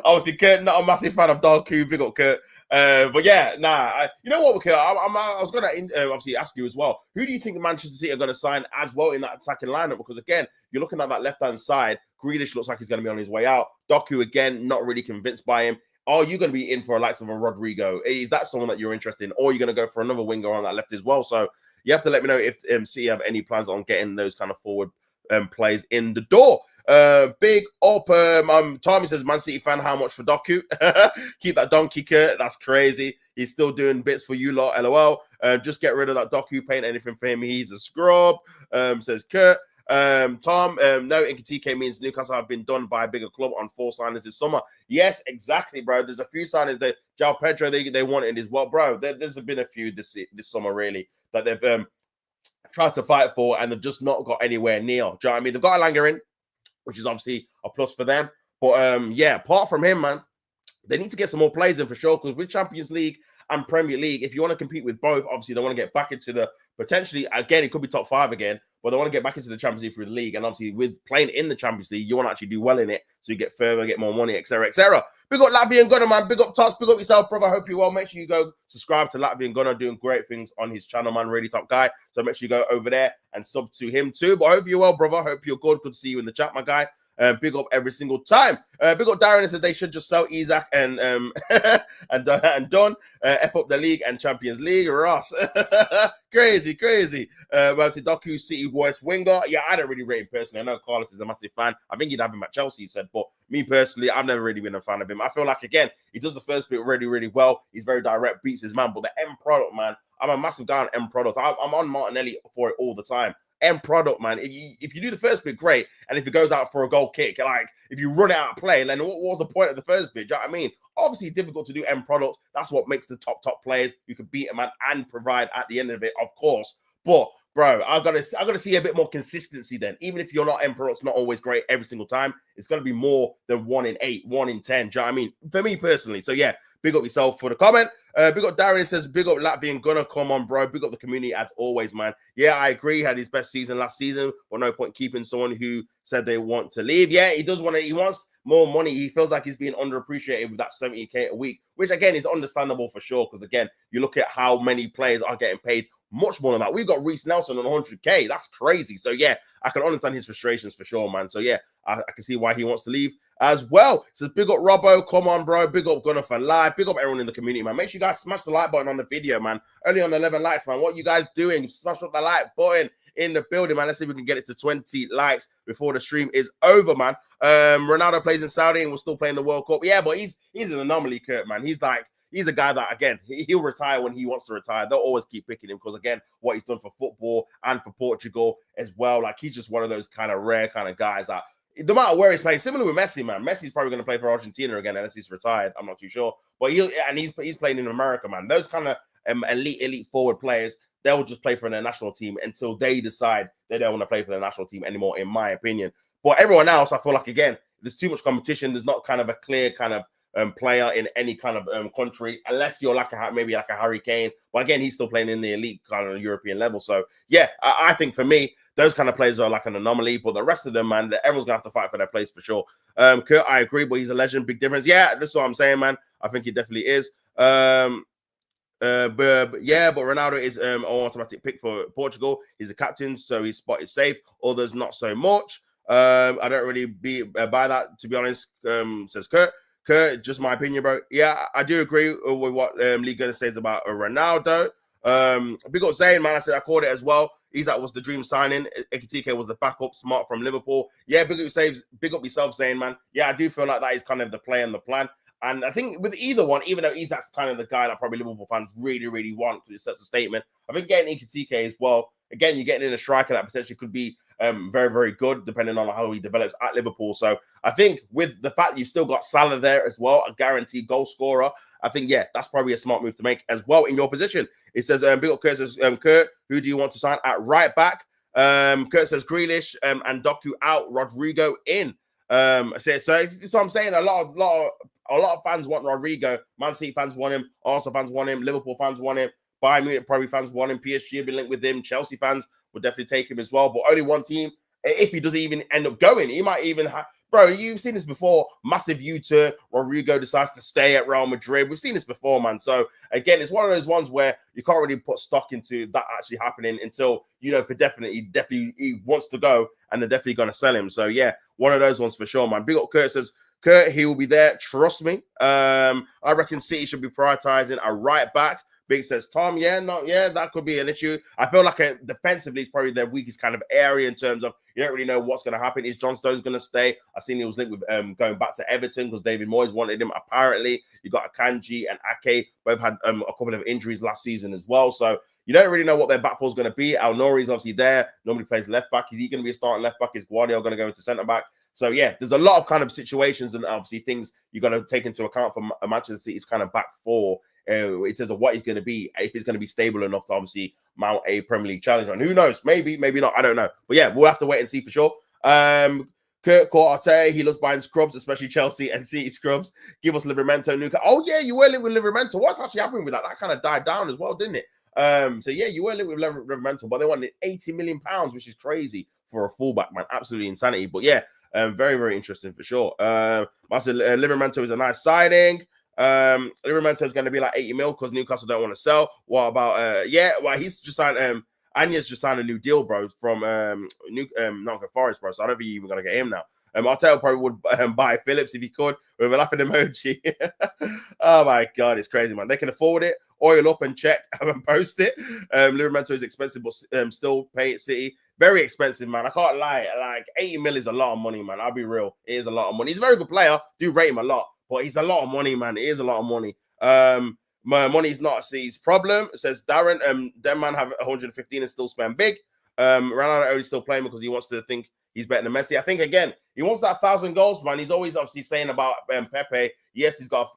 obviously, Kurt, not a massive fan of Doku. Big up, Kurt. But yeah, you know what, Kurt? I was going to obviously ask you as well. Who do you think Manchester City are going to sign as well in that attacking lineup? Because again, you're looking at that left-hand side. Grealish looks like he's going to be on his way out. Doku, again, not really convinced by him. Are you going to be in for a likes of a Rodrigo? Is that someone that you're interested in? Or are you going to go for another winger on that left as well? So you have to let me know if City have any plans on getting those kind of forward plays in the door. Big up, Tommy says, Man City fan, how much for Doku? Keep that donkey, Kurt. That's crazy. He's still doing bits for you lot, LOL. Just get rid of that Doku, paint anything for him. He's a scrub, says Kurt. Tom, no, Ekitike means Newcastle have been done by a bigger club on 4 signings this summer. Yes, exactly, bro. There's a few signings that João Pedro they wanted as well, bro. There's been a few this summer, really, that they've tried to fight for, and they've just not got anywhere near. Do you know what I mean? They've got a Langer in, which is obviously a plus for them. But yeah, apart from him, man, they need to get some more players in for sure, because with Champions League and Premier League, if you want to compete with both, obviously they want to get back into the, potentially, again, it could be top 5 again, but they want to get back into the Champions League through the league. And obviously with playing in the Champions League, you want to actually do well in it, so you get further, get more money, etc., etc. Big up Latvian Gunner, man. Big up Tots. Big up yourself, brother. Hope you're well. Make sure you go subscribe to Latvian Gunner, doing great things on his channel, man. Really top guy. So make sure you go over there and sub to him too. But I hope you're well, brother. Hope you're good. Good to see you in the chat, my guy. Big up every single time. Big up Darren says they should just sell Isaac and done. F up the league and Champions League. Ross. crazy. Well, see Doku, City West winger. Yeah, I don't really rate him personally. I know Carlos is a massive fan. I think he'd have him at Chelsea, he said. But me personally, I've never really been a fan of him. I feel like, again, he does the first bit really, really well. He's very direct, beats his man. But the end product, man, I'm a massive guy on end product. I'm on Martinelli for it all the time. End product, man. If you do the first bit, great. And if it goes out for a goal kick, like if you run it out of play, then what was the point of the first bit? Do you know what I mean? Obviously, difficult to do end product. That's what makes the top players. You can beat a man and provide at the end of it, of course. But bro, I've got to see a bit more consistency then. Even if you're not end product's not always great every single time, it's got to be more than 1 in 8, 1 in 10. Do you know what I mean? For me personally. So yeah, big up yourself for the comment. Big up Darren says, big up Latvian Gunner. Come on, bro. Big up the community as always, man. Yeah, I agree. He had his best season last season, but no point keeping someone who said they want to leave. Yeah, he wants more money. He feels like he's being underappreciated with that 70K a week, which again is understandable for sure. Because again, you look at how many players are getting paid much more than that. We've got Reece Nelson on 100K. That's crazy. So yeah, I can understand his frustrations for sure, man. So yeah, I can see why he wants to leave as well. It says, big up Robbo. Come on, bro. Big up Gunner for life. Big up everyone in the community, man. Make sure you guys smash the like button on the video, man. Only on 11 likes, man. What you guys doing? Smash up the like button in the building, man. Let's see if we can get it to 20 likes before the stream is over, man. Ronaldo plays in Saudi and we're still playing the World Cup. Yeah, but he's an anomaly, Kurt, man. He's a guy that, again, he'll retire when he wants to retire. They'll always keep picking him because, again, what he's done for football and for Portugal as well. Like, he's just one of those kind of rare kind of guys that, no matter where he's playing, similar with Messi, man. Messi's probably going to play for Argentina again unless he's retired. I'm not too sure. But he's playing in America, man. Those kind of elite forward players, they'll just play for their national team until they decide they don't want to play for their national team anymore, in my opinion. But everyone else, I feel like, again, there's too much competition. There's not kind of a clear kind of player in any kind of country, unless you're like maybe like a Harry Kane. But again, he's still playing in the elite kind of European level. So yeah, I think for me, those kind of players are like an anomaly. But the rest of them, man, everyone's gonna have to fight for their place for sure. Kurt, I agree, but he's a legend. Big difference. Yeah, this is what I'm saying, man. I think he definitely is. But Ronaldo is an automatic pick for Portugal. He's the captain, so his spot is safe. Others not so much. I don't really buy that, to be honest. Says Kurt. Kurt, just my opinion, bro. Yeah, I do agree with what Lee Gunner says about Ronaldo. Big up saying, man. I said I called it as well. Isak was the dream signing. Ekitike was the backup, smart from Liverpool. Yeah, big up yourself, saying, man. Yeah, I do feel like that is kind of the play and the plan. And I think with either one, even though Isak's kind of the guy that probably Liverpool fans really, really want because it sets a statement, I think getting Ekitike as well, again, you're getting in a striker that potentially could be very, very good, depending on how he develops at Liverpool. So I think with the fact you've still got Salah there as well, a guaranteed goal scorer, I think, yeah, that's probably a smart move to make as well in your position. It says, big up Kurt says, Kurt, who do you want to sign at right back? Kurt says Grealish and Doku out, Rodrigo in. So it's what I'm saying. A lot of fans want Rodrigo. Man City fans want him. Arsenal fans want him. Liverpool fans want him. Bayern Munich probably fans want him. PSG have been linked with him. Chelsea fans would definitely take him as well. But only one team, if he doesn't even end up going, he might even have... Bro, you've seen this before. Massive U-turn. Rodrigo decides to stay at Real Madrid. We've seen this before, man. So, again, it's one of those ones where you can't really put stock into that actually happening until, you know, for definitely he wants to go and they're definitely going to sell him. So, yeah, one of those ones for sure, man. Big up Kurt says, Kurt, he will be there. Trust me. I reckon City should be prioritizing a right back. Big says, Tom, that could be an issue. I feel like defensively, it's probably their weakest kind of area in terms of you don't really know what's going to happen. Is John Stones going to stay? I've seen he was linked with going back to Everton because David Moyes wanted him. Apparently, you got Akanji and Ake. Both had a couple of injuries last season as well. So you don't really know what their back four is going to be. Al Nouri's obviously there. Normally plays left back. Is he going to be a starting left back? Is Guardiola going to go into centre back? So, yeah, there's a lot of kind of situations and obviously things you're going to take into account for Manchester City's kind of back four in terms of what he's going to be, if he's going to be stable enough to obviously mount a Premier League challenge. And who knows? Maybe not. I don't know. But, yeah, we'll have to wait and see for sure. Kurt Arte, he loves buying scrubs, especially Chelsea and City scrubs. Give us Livramento, Nuka. Oh, yeah, you were linked with Livramento. What's actually happening with that? That kind of died down as well, didn't it? So, yeah, you were linked with Livramento, but they wanted £80 million, which is crazy for a fullback, man. Absolutely insanity. But, yeah. Very, very interesting for sure. Livramento is a nice signing. Livramento is going to be like 80 mil because Newcastle don't want to sell. What about he's just signed Anya's just signed a new deal, bro, from Nottingham Forest, bro. So I don't think you're even gonna get him now. Arteta probably would buy Phillips if he could with a laughing emoji. Oh my god, it's crazy, man. They can afford it. Oil up and check and post it. Livramento is expensive, but still pay it City. Very expensive, man. I can't lie. Like 80 mil is a lot of money, man. I'll be real. It is a lot of money. He's a very good player. Do rate him a lot, but he's a lot of money, man. It is a lot of money. My money's not City's problem. It says Darren. Them man have 115 and still spend big. Ronaldo only still playing because he wants to think he's better than Messi. I think again he wants that 1,000 goals, man. He's always obviously saying about Pepe. Yes, he's got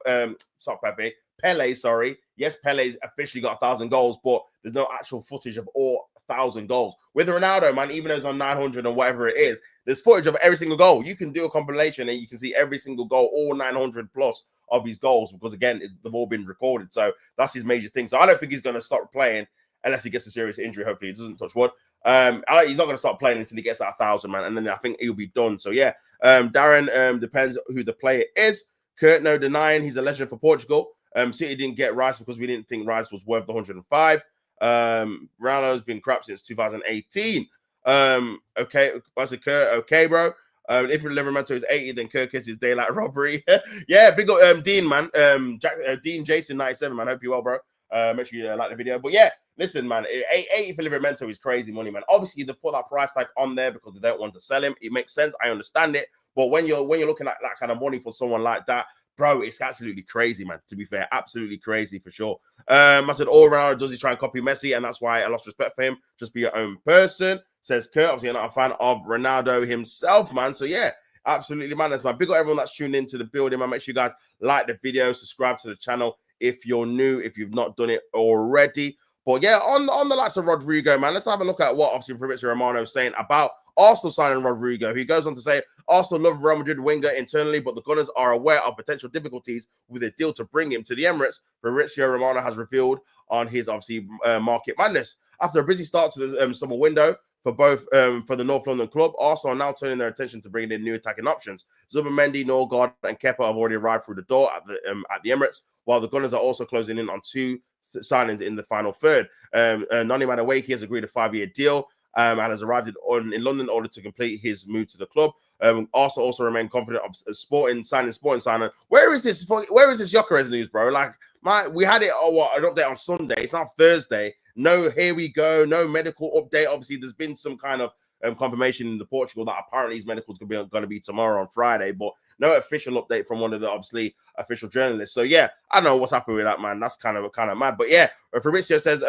sorry Pepe. Pele, sorry. Yes, Pele's officially got 1,000 goals, but there's no actual footage of all 1,000 goals. With Ronaldo, man, even though it's on 900 or whatever it is, there's footage of every single goal. You can do a compilation and you can see every single goal, all 900 plus of his goals, because again, they've all been recorded. So that's his major thing. So I don't think he's going to stop playing unless he gets a serious injury. Hopefully, he doesn't touch wood. He's not going to stop playing until he gets that 1,000, man. And then I think he'll be done. So yeah, Darren, depends who the player is. Kurt, no denying, he's a legend for Portugal. City didn't get Rice because we didn't think Rice was worth the 105. Ronaldo's been crap since 2018. Okay, what's it, Kurt? Okay, bro. If Livramento is 80, then Kirk is his daylight robbery. Yeah, big up Dean, man. Dean Jason 97, man. Hope you well, bro. Make sure you like the video. But yeah, listen, man, 80 for Livramento is crazy money, man. Obviously, they put that price tag on there because they don't want to sell him. It makes sense. I understand it. But when you're looking at that kind of money for someone like that, bro, it's absolutely crazy, man. To be fair, absolutely crazy for sure. I said, all around, does he try and copy Messi? And that's why I lost respect for him. Just be your own person. Says Kurt, obviously, I'm not a fan of Ronaldo himself, man. So, yeah, absolutely, man. That's my big up everyone that's tuned into the building, man. Make sure you guys like the video, subscribe to the channel if you're new, if you've not done it already. But yeah, on the likes of Rodrigo, man, let's have a look at what obviously Fabrizio Romano is saying about Arsenal signing Rodrigo. He goes on to say, Arsenal love Real Madrid winger internally, but the Gunners are aware of potential difficulties with a deal to bring him to the Emirates. Fabrizio Romano has revealed on his obviously market madness. After a busy start to the summer window for both for the North London club, Arsenal are now turning their attention to bringing in new attacking options. Zubimendi, Norgard, and Kepa have already arrived through the door at the Emirates, while the Gunners are also closing in on two signings in the final third. Noni Madueke has agreed a 5-year deal and has arrived in London in order to complete his move to the club. Arsenal also remain confident of sporting signing. Where is this Gyökeres news, bro? Like, we had it an update on Sunday. It's not Thursday. No, here we go. No medical update. Obviously, there's been some kind of confirmation in the Portugal that apparently his medical's going to be tomorrow on Friday, but no official update from one of the obviously official journalists. So yeah, I don't know what's happening with that, man. That's kind of mad. But yeah, Fabrizio says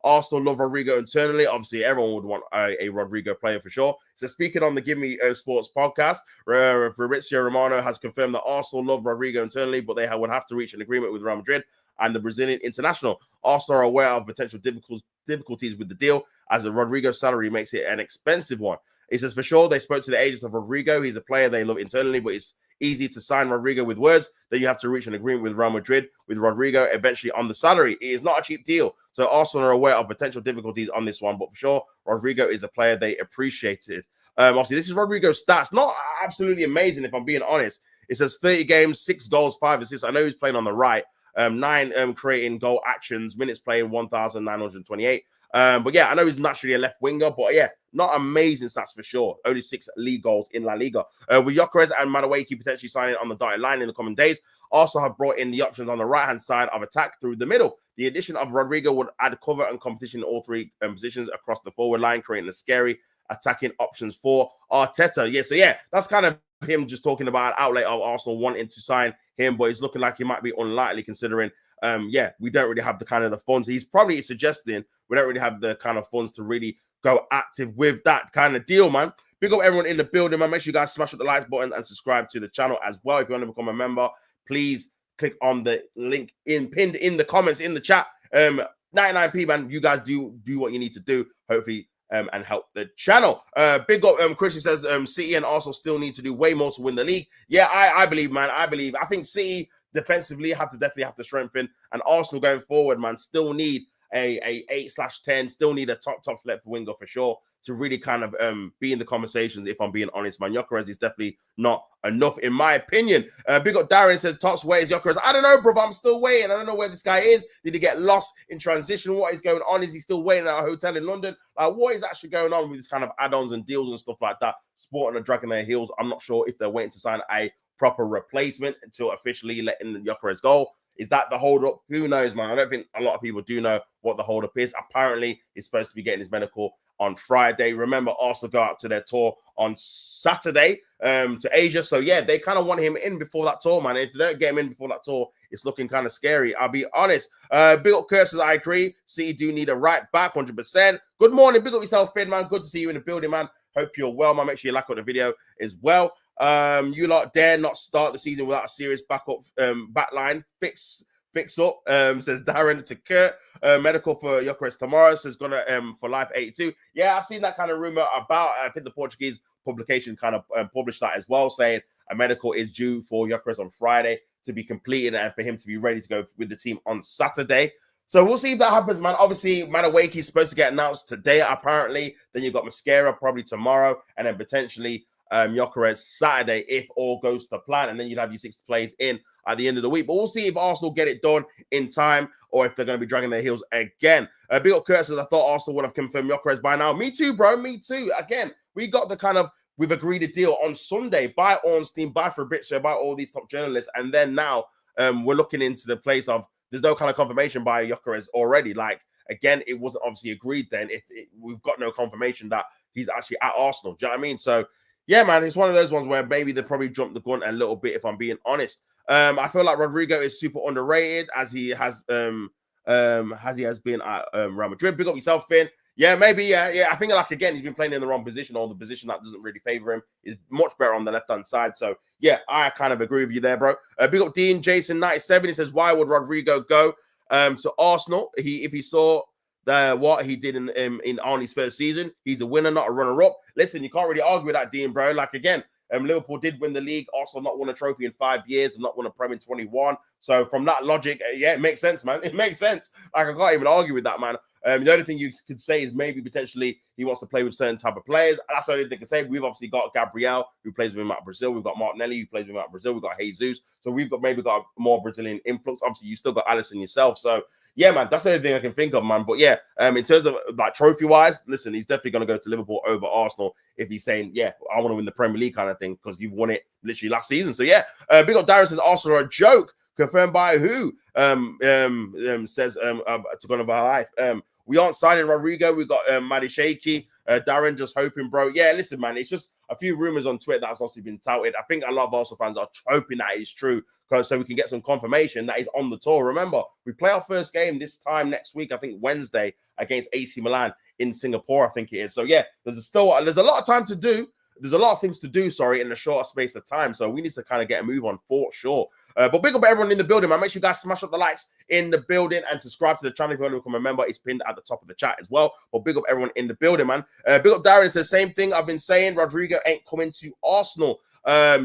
Arsenal love Rodrigo internally. Obviously, everyone would want a Rodrigo player for sure. So speaking on the Give Me Sports podcast, Fabrizio Romano has confirmed that Arsenal love Rodrigo internally, but they would have to reach an agreement with Real Madrid and the Brazilian international. Arsenal are aware of potential difficulties with the deal, as the Rodrigo salary makes it an expensive one. He says, for sure, they spoke to the agents of Rodrigo. He's a player they love internally, but it's easy to sign Rodrigo with words. Then you have to reach an agreement with Real Madrid, with Rodrigo eventually on the salary. It is not a cheap deal. So Arsenal are aware of potential difficulties on this one, but for sure, Rodrigo is a player they appreciated. Obviously, this is Rodrigo's stats. Not absolutely amazing, if I'm being honest. It says 30 games, 6 goals, 5 assists. I know he's playing on the right. 9 creating goal actions, minutes playing 1,928. But yeah, I know he's naturally a left winger, but yeah, not amazing stats for sure. Only 6 league goals in La Liga. With Gyökeres and Madueke potentially signing on the dotted line in the coming days, Arsenal have brought in the options on the right-hand side of attack through the middle. The addition of Rodrigo would add cover and competition in all 3 positions across the forward line, creating a scary attacking options for Arteta. Yeah, so yeah, that's kind of him just talking about an outlet of Arsenal wanting to sign him, but it's looking like he might be unlikely considering we don't really have the funds. He's probably suggesting we don't really have the kind of funds to really go active with that kind of deal, man. Big up everyone in the building, man. Make sure you guys smash up the like button and subscribe to the channel as well. If you want to become a member, please click on the link pinned in the comments in the chat. 99p, man. You guys do what you need to do, hopefully, and help the channel. Big up, Christian says City and Arsenal still need to do way more to win the league. Yeah, I believe, man. I think City defensively definitely have to strengthen, and Arsenal going forward, man, still need a 8/10, still need a top left winger for sure to really kind of be in the conversations, if I'm being honest, man. Gyökeres is definitely not enough, in my opinion. Big up Darren says, Tots, where is Gyökeres? I don't know, bro, I'm still waiting. I don't know where this guy is. Did he get lost in transition? What is going on? Is he still waiting at a hotel in London? What is actually going on with this kind of add-ons and deals and stuff like that? Sporting and dragging their heels. I'm not sure if they're waiting to sign a proper replacement until officially letting Gyökeres go. Is that the hold-up? Who knows, man? I don't think a lot of people do know what the hold-up is. Apparently, he's supposed to be getting his medical on Friday. Remember, Arsenal go out to their tour on Saturday to Asia. So, yeah, they kind of want him in before that tour, man. If they don't get him in before that tour, it's looking kind of scary. I'll be honest. Big up Curses, I agree. City do need a right back, 100%. Good morning. Big up yourself, Finn, man. Good to see you in the building, man. Hope you're well, man. Make sure you like on the video as well. You lot dare not start the season without a serious backup backline. Fix up, says Darren to Kurt. Medical for Gyökeres tomorrow, says gonna for life 82. Yeah, I've seen that kind of rumor about. I think the Portuguese publication kind of published that as well, saying a medical is due for Gyökeres on Friday to be completed and for him to be ready to go with the team on Saturday. So we'll see if that happens, man. Obviously, Madueke is supposed to get announced today, apparently. Then you've got Mascara probably tomorrow, and then potentially Gyökeres Saturday if all goes to plan, and then you'd have your 6 plays in at the end of the week. But we'll see if Arsenal get it done in time or if they're going to be dragging their heels again. Big up Kurt says, I thought Arsenal would have confirmed Gyökeres by now. Me too, bro. Me too. Again, we've agreed a deal on Sunday by Ornstein, by Fabrizio, by all these top journalists, and then now we're looking into the place of there's no kind of confirmation by Gyökeres already. Like, again, it wasn't obviously agreed then. We've got no confirmation that he's actually at Arsenal. Do you know what I mean? So, yeah, man, it's one of those ones where maybe they probably jumped the gun a little bit, if I'm being honest. I feel like Rodrigo is super underrated as he has been at Real Madrid. Big up yourself, Finn. Yeah, maybe. Yeah. I think, like, again, he's been playing in the wrong position, or the position that doesn't really favor him. Is much better on the left-hand side. So, yeah, I kind of agree with you there, bro. Big up Dean Jason 97. He says, why would Rodrigo go to Arsenal? If he saw what he did in Arnie's first season. He's a winner, not a runner-up. Listen, you can't really argue with that, Dean, bro. Like, again, Liverpool did win the league, also not won a trophy in 5 years, and not won a Prem in 21. So from that logic, yeah, it makes sense, man. It makes sense. Like, I can't even argue with that, man. The only thing you could say is maybe potentially he wants to play with certain type of players. That's the only thing I can say. We've obviously got Gabriel, who plays with him at Brazil. We've got Martinelli, who plays with him at Brazil. We've got Jesus. So we've got maybe got more Brazilian influx. Obviously, you still got Alisson yourself. So yeah, man, that's the only thing I can think of, man. But yeah, in terms of like trophy-wise, listen, he's definitely going to go to Liverpool over Arsenal if he's saying, yeah, I want to win the Premier League kind of thing, because you've won it literally last season. So yeah, big up Darren says Arsenal are a joke. Confirmed by who? Says to go on about life. We aren't signing Rodrigo. We've got Maddie Shaky. Darren just hoping, bro. Yeah, listen, man, it's just a few rumors on Twitter that's obviously been touted. I think a lot of Arsenal fans are hoping that it's true, so we can get some confirmation that he's on the tour. Remember, we play our first game this time next week, I think Wednesday, against AC Milan in Singapore, I think it is. So yeah, there's a lot of time to do. There's a lot of things to do, in a shorter space of time. So we need to kind of get a move on for sure. But big up everyone in the building, man. Make sure you guys smash up the likes in the building and subscribe to the channel if you want to become a member. It's pinned at the top of the chat as well. But big up everyone in the building, man. Big up Darren says, same thing I've been saying. Rodrigo ain't coming to Arsenal.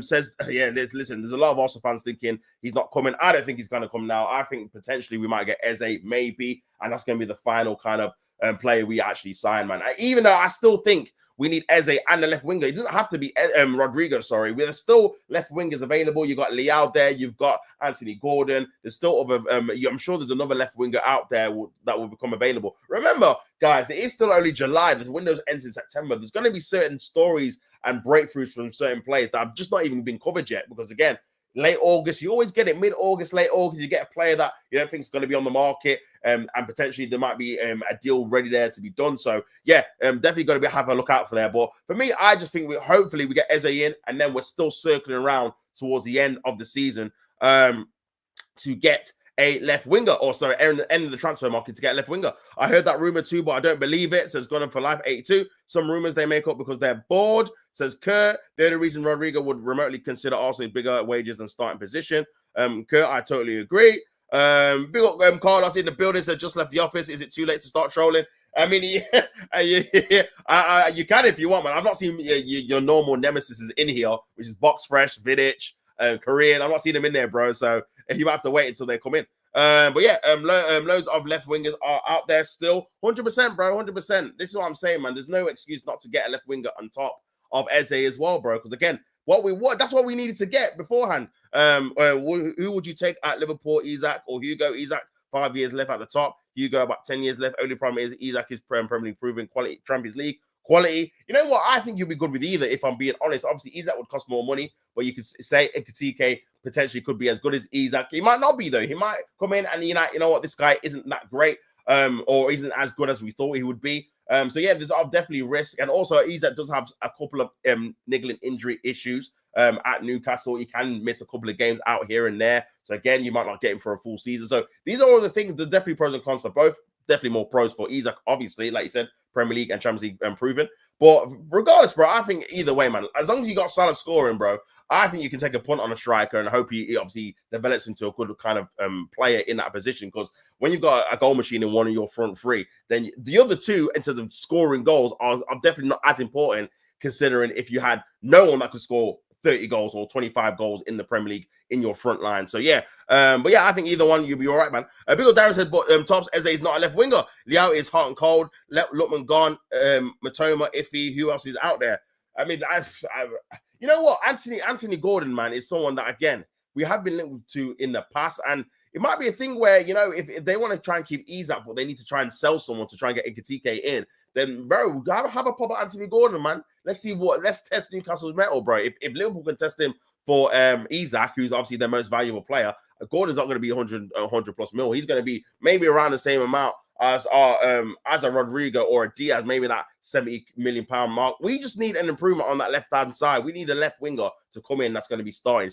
Says, yeah, there's a lot of Arsenal fans thinking he's not coming. I don't think he's going to come now. I think potentially we might get Eze, maybe. And that's going to be the final kind of player we actually sign, man. Even though I still think we need Eze and the left winger. It doesn't have to be Rodrigo, sorry. There's still left wingers available. You got Leao there. You've got Anthony Gordon. There's still other, I'm sure there's another left winger out there that will become available. Remember, guys, it is still only July. This window ends in September. There's going to be certain stories and breakthroughs from certain players that have just not even been covered yet. Because, again, late August, you always get it mid-August, late August, you get a player that you don't think is going to be on the market, and potentially there might be a deal ready there to be done. So yeah, definitely going to have a look out for there. But for me, I just think hopefully we get Eze in, and then we're still circling around towards the end of the season to get a left winger, or sorry, end of the transfer market to get a left winger. I heard that rumor too, but I don't believe it. Says Gone for Life 82. Some rumors they make up because they're bored. Says Kurt, the only reason Rodrigo would remotely consider Arsenal bigger wages than starting position. Kurt, I totally agree. Big up Carlos in the building, said just left the office. Is it too late to start trolling? I mean, you can if you want, man. I've not seen your normal nemesis is in here, which is Box Fresh, Vidic, Korean. I've not seen them in there, bro. So you might have to wait until they come in. But yeah, loads of left wingers are out there still. 100%, bro. 100%. This is what I'm saying, man. There's no excuse not to get a left winger on top of Eze as well, bro. Because again, that's what we needed to get beforehand. Who would you take at Liverpool, Isak or Hugo? Isak, 5 years left at the top. Hugo, about 10 years left. Only problem is Isak is Premier League proven quality, Champions League quality. You know what? I think you'd be good with either, if I'm being honest. Obviously, Isak would cost more money, but you could say Ekitike potentially could be as good as Isak. He might not be, though. He might come in and you know what? This guy isn't that great, or isn't as good as we thought he would be. So yeah, there's definitely risk. And also, Isak does have a couple of niggling injury issues at Newcastle. He can miss a couple of games out here and there. So again, you might not get him for a full season. So these are all the things. There's definitely pros and cons for both. Definitely more pros for Isak, obviously, like you said, Premier League and Champions League improving. But regardless, bro, I think either way, man, as long as you got Salah scoring, bro, I think you can take a punt on a striker and hope he obviously develops into a good kind of player in that position. Because when you've got a goal machine in one of your front three, then the other two, in terms of scoring goals, are definitely not as important, considering if you had no one that could score 30 goals or 25 goals in the Premier League in your front line. So yeah, but yeah, I think either one, you'll be all right, man. Big old Darren said, but Tops, Eze is not a left winger. Leao is hot and cold. Lookman gone. Matoma, iffy. Who else is out there? I mean, you know what? Anthony Gordon, man, is someone that, again, we have been linked to in the past. And it might be a thing where, you know, if they want to try and keep Isak, but they need to try and sell someone to try and get Ekitike in, then, bro, have a pop at Anthony Gordon, man. Let's test Newcastle's metal, bro. If Liverpool can test him for Isak, who's obviously their most valuable player, Gordon's not going to be 100 plus mil. He's going to be maybe around the same amount as a Rodrigo or a Diaz, maybe that 70 million pound mark. We just need an improvement on that left-hand side. We need a left winger to come in that's going to be starting.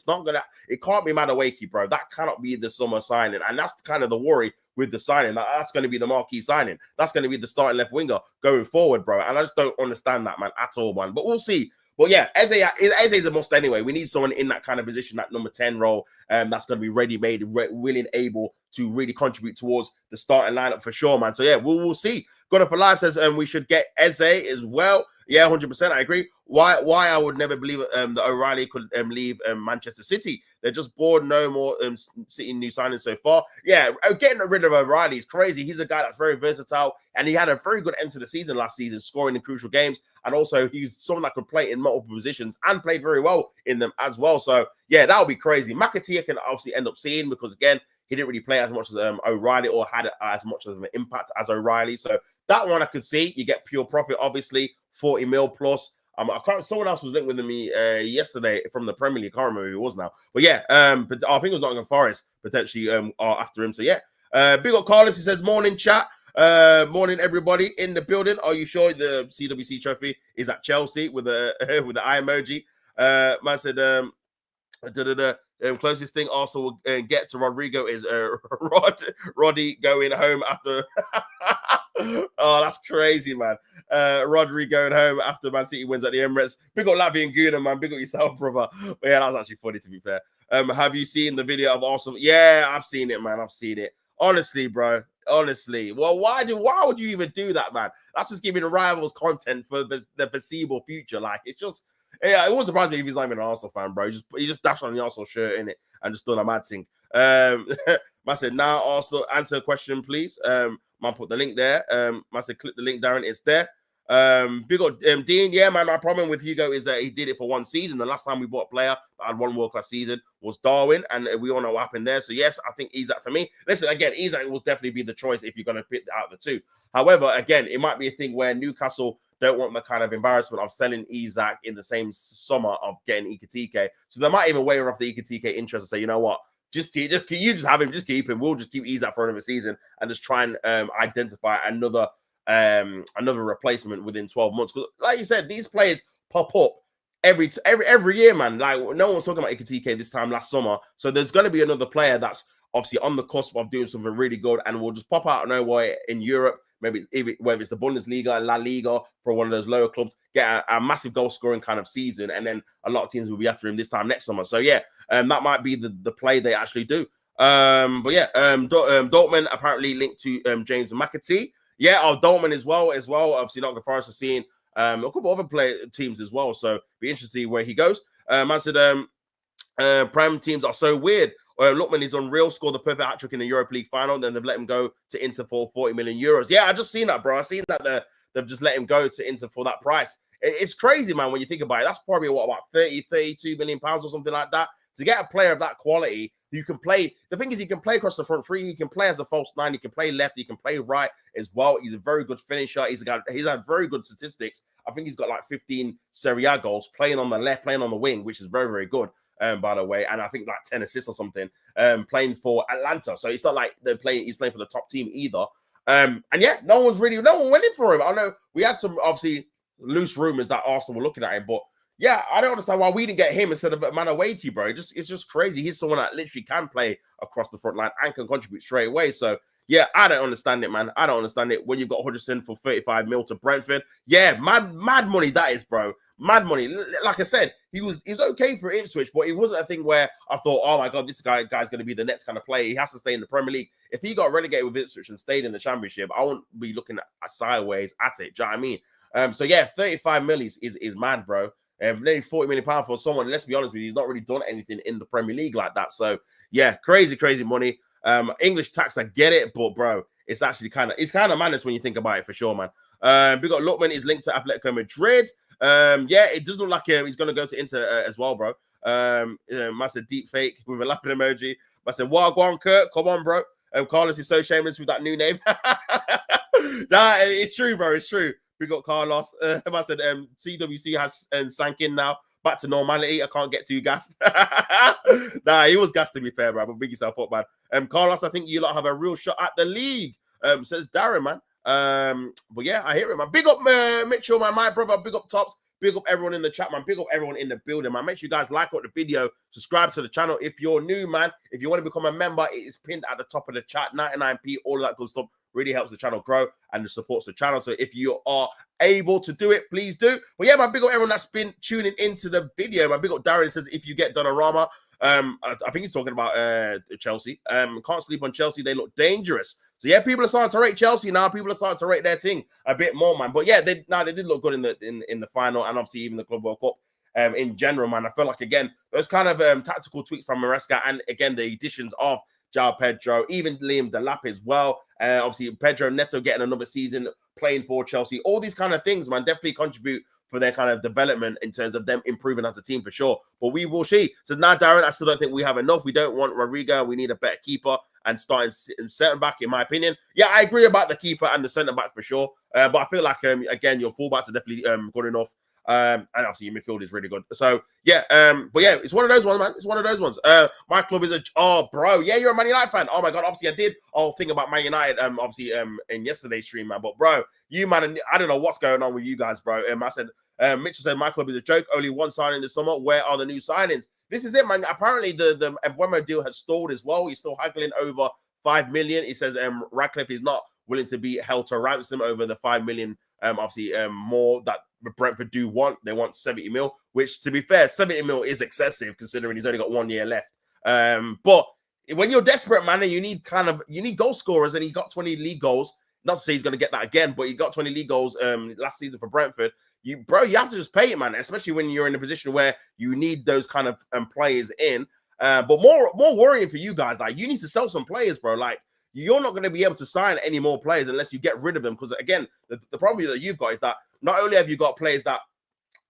It can't be Madueke, bro. That cannot be the summer signing. And that's kind of the worry with the signing. That's going to be the marquee signing. That's going to be the starting left winger going forward, bro. And I just don't understand that, man, at all, man. But we'll see. But yeah, Eze is a must anyway. We need someone in that kind of position, that number 10 role, that's going to be ready-made, willing, able to really contribute towards the starting lineup for sure, man. So yeah, we'll see. Gunner for Life says we should get Eze as well. Yeah, 100%. I agree. Why I would never believe that O'Reilly could leave Manchester City. They're just bored. No more City new signings so far. Yeah, getting rid of O'Reilly is crazy. He's a guy that's very versatile, and he had a very good end to the season last season, scoring in crucial games. And also, he's someone that could play in multiple positions and played very well in them as well. So yeah, that would be crazy. McAteer can obviously end up seeing, because again, he didn't really play as much as O'Reilly, or had as much of an impact as O'Reilly. So that one I could see. You get pure profit, obviously, 40 mil plus. I can't. Someone else was linked with me yesterday from the Premier League. I can't remember who it was now. But yeah, but I think it was Nottingham Forest potentially are after him. So yeah, big up Carlos. He says, morning chat. Morning everybody in the building. Are you sure the CWC trophy is at Chelsea with the with the eye emoji? Man said closest thing Arsenal will get to Rodrigo is Roddy going home after. Oh, that's crazy, man. Rodri going home after Man City wins at the Emirates. Big up Latvian Guna, man. Big up yourself, brother. But yeah, that was actually funny, to be fair. Have you seen the video of Arsenal? Yeah, I've seen it, man. I've seen it. Honestly, bro. Honestly. Well, why would you even do that, man? That's just giving the rivals content for the foreseeable future. Like, it's just, yeah, it wouldn't surprise me if he's not even an Arsenal fan, bro. He just dashed on the Arsenal shirt, innit? And just done a mad thing. I said, now Arsenal, answer a question, please. Man, put the link there. I said, click the link, Darren. It's there. Big up Dean. Yeah, man, my problem with Hugo is that he did it for one season. The last time we bought a player that had one world-class season was Darwin, and we all know what happened there. So yes, I think Isak for me. Listen, again, Isak will definitely be the choice if you're going to pick out the two. However, again, it might be a thing where Newcastle don't want the kind of embarrassment of selling Isak in the same summer of getting Ekitike. So they might even waiver off the Ekitike interest and say, you know what? You just have him, just keep him. We'll just keep Isak for another season and just try and identify another replacement within 12 months. Because, like you said, these players pop up every year, man. Like, no one was talking about Ekitike this time last summer, so there's going to be another player that's obviously on the cusp of doing something really good, and will just pop out of nowhere in Europe. Maybe whether it's the Bundesliga, La Liga, for one of those lower clubs, get a massive goal scoring kind of season, and then a lot of teams will be after him this time next summer. So yeah, that might be the play they actually do. But yeah, Dortmund apparently linked to James McAtee. Yeah, Dortmund as well. Obviously, Nottingham Forest are seeing a couple other teams as well. So be interested to see where he goes. I said Prem teams are so weird. Lookman is unreal, scored the perfect hat-trick in the Europa League final, then they've let him go to Inter for 40 million euros. Yeah, I just seen that, bro. I seen that they've just let him go to Inter for that price. It's crazy, man, when you think about it. That's probably, about 32 million pounds or something like that. To get a player of that quality who can play, the thing is, he can play across the front three, he can play as a false nine, he can play left, he can play right as well. He's a very good finisher. He's had very good statistics. I think he's got like 15 Serie A goals, playing on the left, playing on the wing, which is very, very good. By the way, and I think like 10 assists or something, playing for Atlanta. So it's not like he's playing for the top team either. And yeah, no one went in for him. I know we had some obviously loose rumors that Arsenal were looking at him, but yeah, I don't understand why we didn't get him instead of Manawaki, bro. It's just crazy. He's someone that literally can play across the front line and can contribute straight away. So yeah, I don't understand it, man. I don't understand it. When you've got Hudson for 35 mil to Brentford, yeah, mad money that is, bro. Mad money. Like I said, he was okay for Ipswich, but it wasn't a thing where I thought, oh my god, this guy's going to be the next kind of player. He has to stay in the Premier League. If he got relegated with Ipswich and stayed in the Championship, I wouldn't be looking at sideways at it. Do you know what I mean? So yeah, 35 mil is mad, bro. Nearly 40 million pounds for someone. Let's be honest with you, he's not really done anything in the Premier League like that. So yeah, crazy money. English tax, I get it, but bro, it's actually kind of madness when you think about it, for sure, man. We got Lookman is linked to Atletico Madrid. Yeah, it does look like he's going to go to Inter as well, bro. Massive deep fake with a laughing emoji. I said, Wagwan Kurt, come on, bro. Carlos is so shameless with that new name. Nah, it's true, bro. It's true. We got Carlos. I said, CWC has sank in now. Back to normality. I can't get too gassed. Nah, he was gassed, to be fair, bro. But big yourself up, man. Carlos, I think you lot have a real shot at the league. Says Darren, man. But yeah, I hear it, man. Big up Mitchell, man, my brother. Big up Tops. Big up everyone in the chat, man. Big up everyone in the building, man. Make sure you guys like the video, subscribe to the channel if you're new, man. If you want to become a member, it is pinned at the top of the chat. 99p, all of that good stuff. Really helps the channel grow and supports the channel. So if you are able to do it, please do. But yeah, man, big up everyone that's been tuning into the video. My big up Darren says, if you get Donnarumma, I think he's talking about Chelsea. Can't sleep on Chelsea. They look dangerous. So yeah, people are starting to rate Chelsea now. People are starting to rate their team a bit more, man. But yeah, they did look good in the final, and obviously even the Club World Cup in general, man. I feel like again those kind of tactical tweaks from Maresca, and again the additions of João Pedro, even Liam Delap as well. Obviously Pedro Neto getting another season playing for Chelsea. All these kind of things, man, definitely contribute for their kind of development in terms of them improving as a team for sure. But we will see. So now, Darren, I still don't think we have enough. We don't want Rodrigo. We need a better keeper and starting centre back, in my opinion. Yeah, I agree about the keeper and the centre back for sure. But I feel like again, your fullbacks are definitely good enough. And obviously your midfield is really good. So yeah, but yeah, it's one of those ones, man. It's one of those ones. My club is bro. Yeah, you're a Man United fan. Oh my god, obviously I did think about Man United obviously in yesterday's stream, man. But bro, you man, I don't know what's going on with you guys, bro. I said Mitchell said my club is a joke, only one signing this summer. Where are the new signings? This is it, man. Apparently the Mbeumo deal has stalled as well. He's still haggling over 5 million. He says Radcliffe is not willing to be held to ransom over the 5 million. Obviously more that Brentford do want. They want 70 mil, which to be fair, 70 mil is excessive considering he's only got 1 year left. But when you're desperate, man, and you need goal scorers, and he got 20 league goals. Not to say he's going to get that again, but he got 20 league goals last season for Brentford. You have to just pay it, man, especially when you're in a position where you need those kind of players in. But more worrying for you guys, like you need to sell some players, bro. Like you're not going to be able to sign any more players unless you get rid of them. Because again, the problem that you've got is that not only have you got players that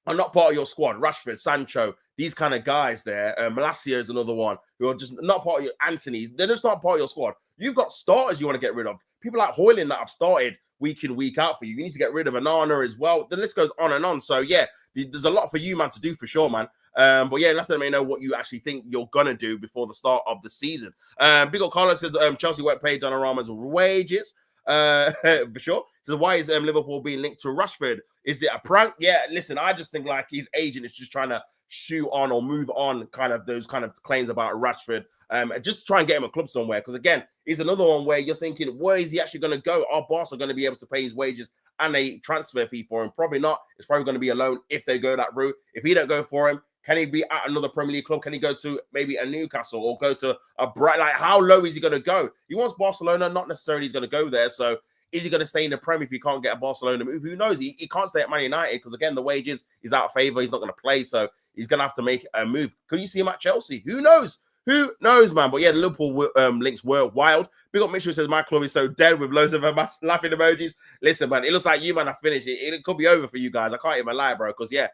are not part of your squad, Rashford, Sancho, these kind of guys there. Malacia is another one who are just not part of your Anthony. They're just not part of your squad. You've got starters you want to get rid of. People like Hoyland that have started week in, week out for you. You need to get rid of Anana as well. The list goes on and on. So yeah, there's a lot for you, man, to do for sure, man. But yeah, let me know what you actually think you're gonna do before the start of the season. Big old Carlos says Chelsea won't pay Donnarumma's wages. For sure. So why is Liverpool being linked to Rashford? Is it a prank? Yeah, listen, I just think like his agent is just trying to shoe on or move on kind of those kind of claims about Rashford. And just try and get him a club somewhere. Because again, he's another one where you're thinking, where is he actually going to go? Our boss are going to be able to pay his wages and a transfer fee for him. Probably not. It's probably going to be a loan if they go that route. If he don't go for him, can he be at another Premier League club? Can he go to maybe a Newcastle or go to a Bright? Like, how low is he going to go? He wants Barcelona. Not necessarily he's going to go there. So is he going to stay in the Premier if he can't get a Barcelona move? Who knows? He can't stay at Man United because, again, the wages is out of favour. He's not going to play. So he's going to have to make a move. Could you see him at Chelsea? Who knows? Who knows, man? But yeah, the Liverpool links were wild. Big up Mitchell says, my club is so dead with loads of laughing emojis. Listen, man, it looks like you, man, have finished it. It could be over for you guys. I can't even lie, bro. Because, yeah,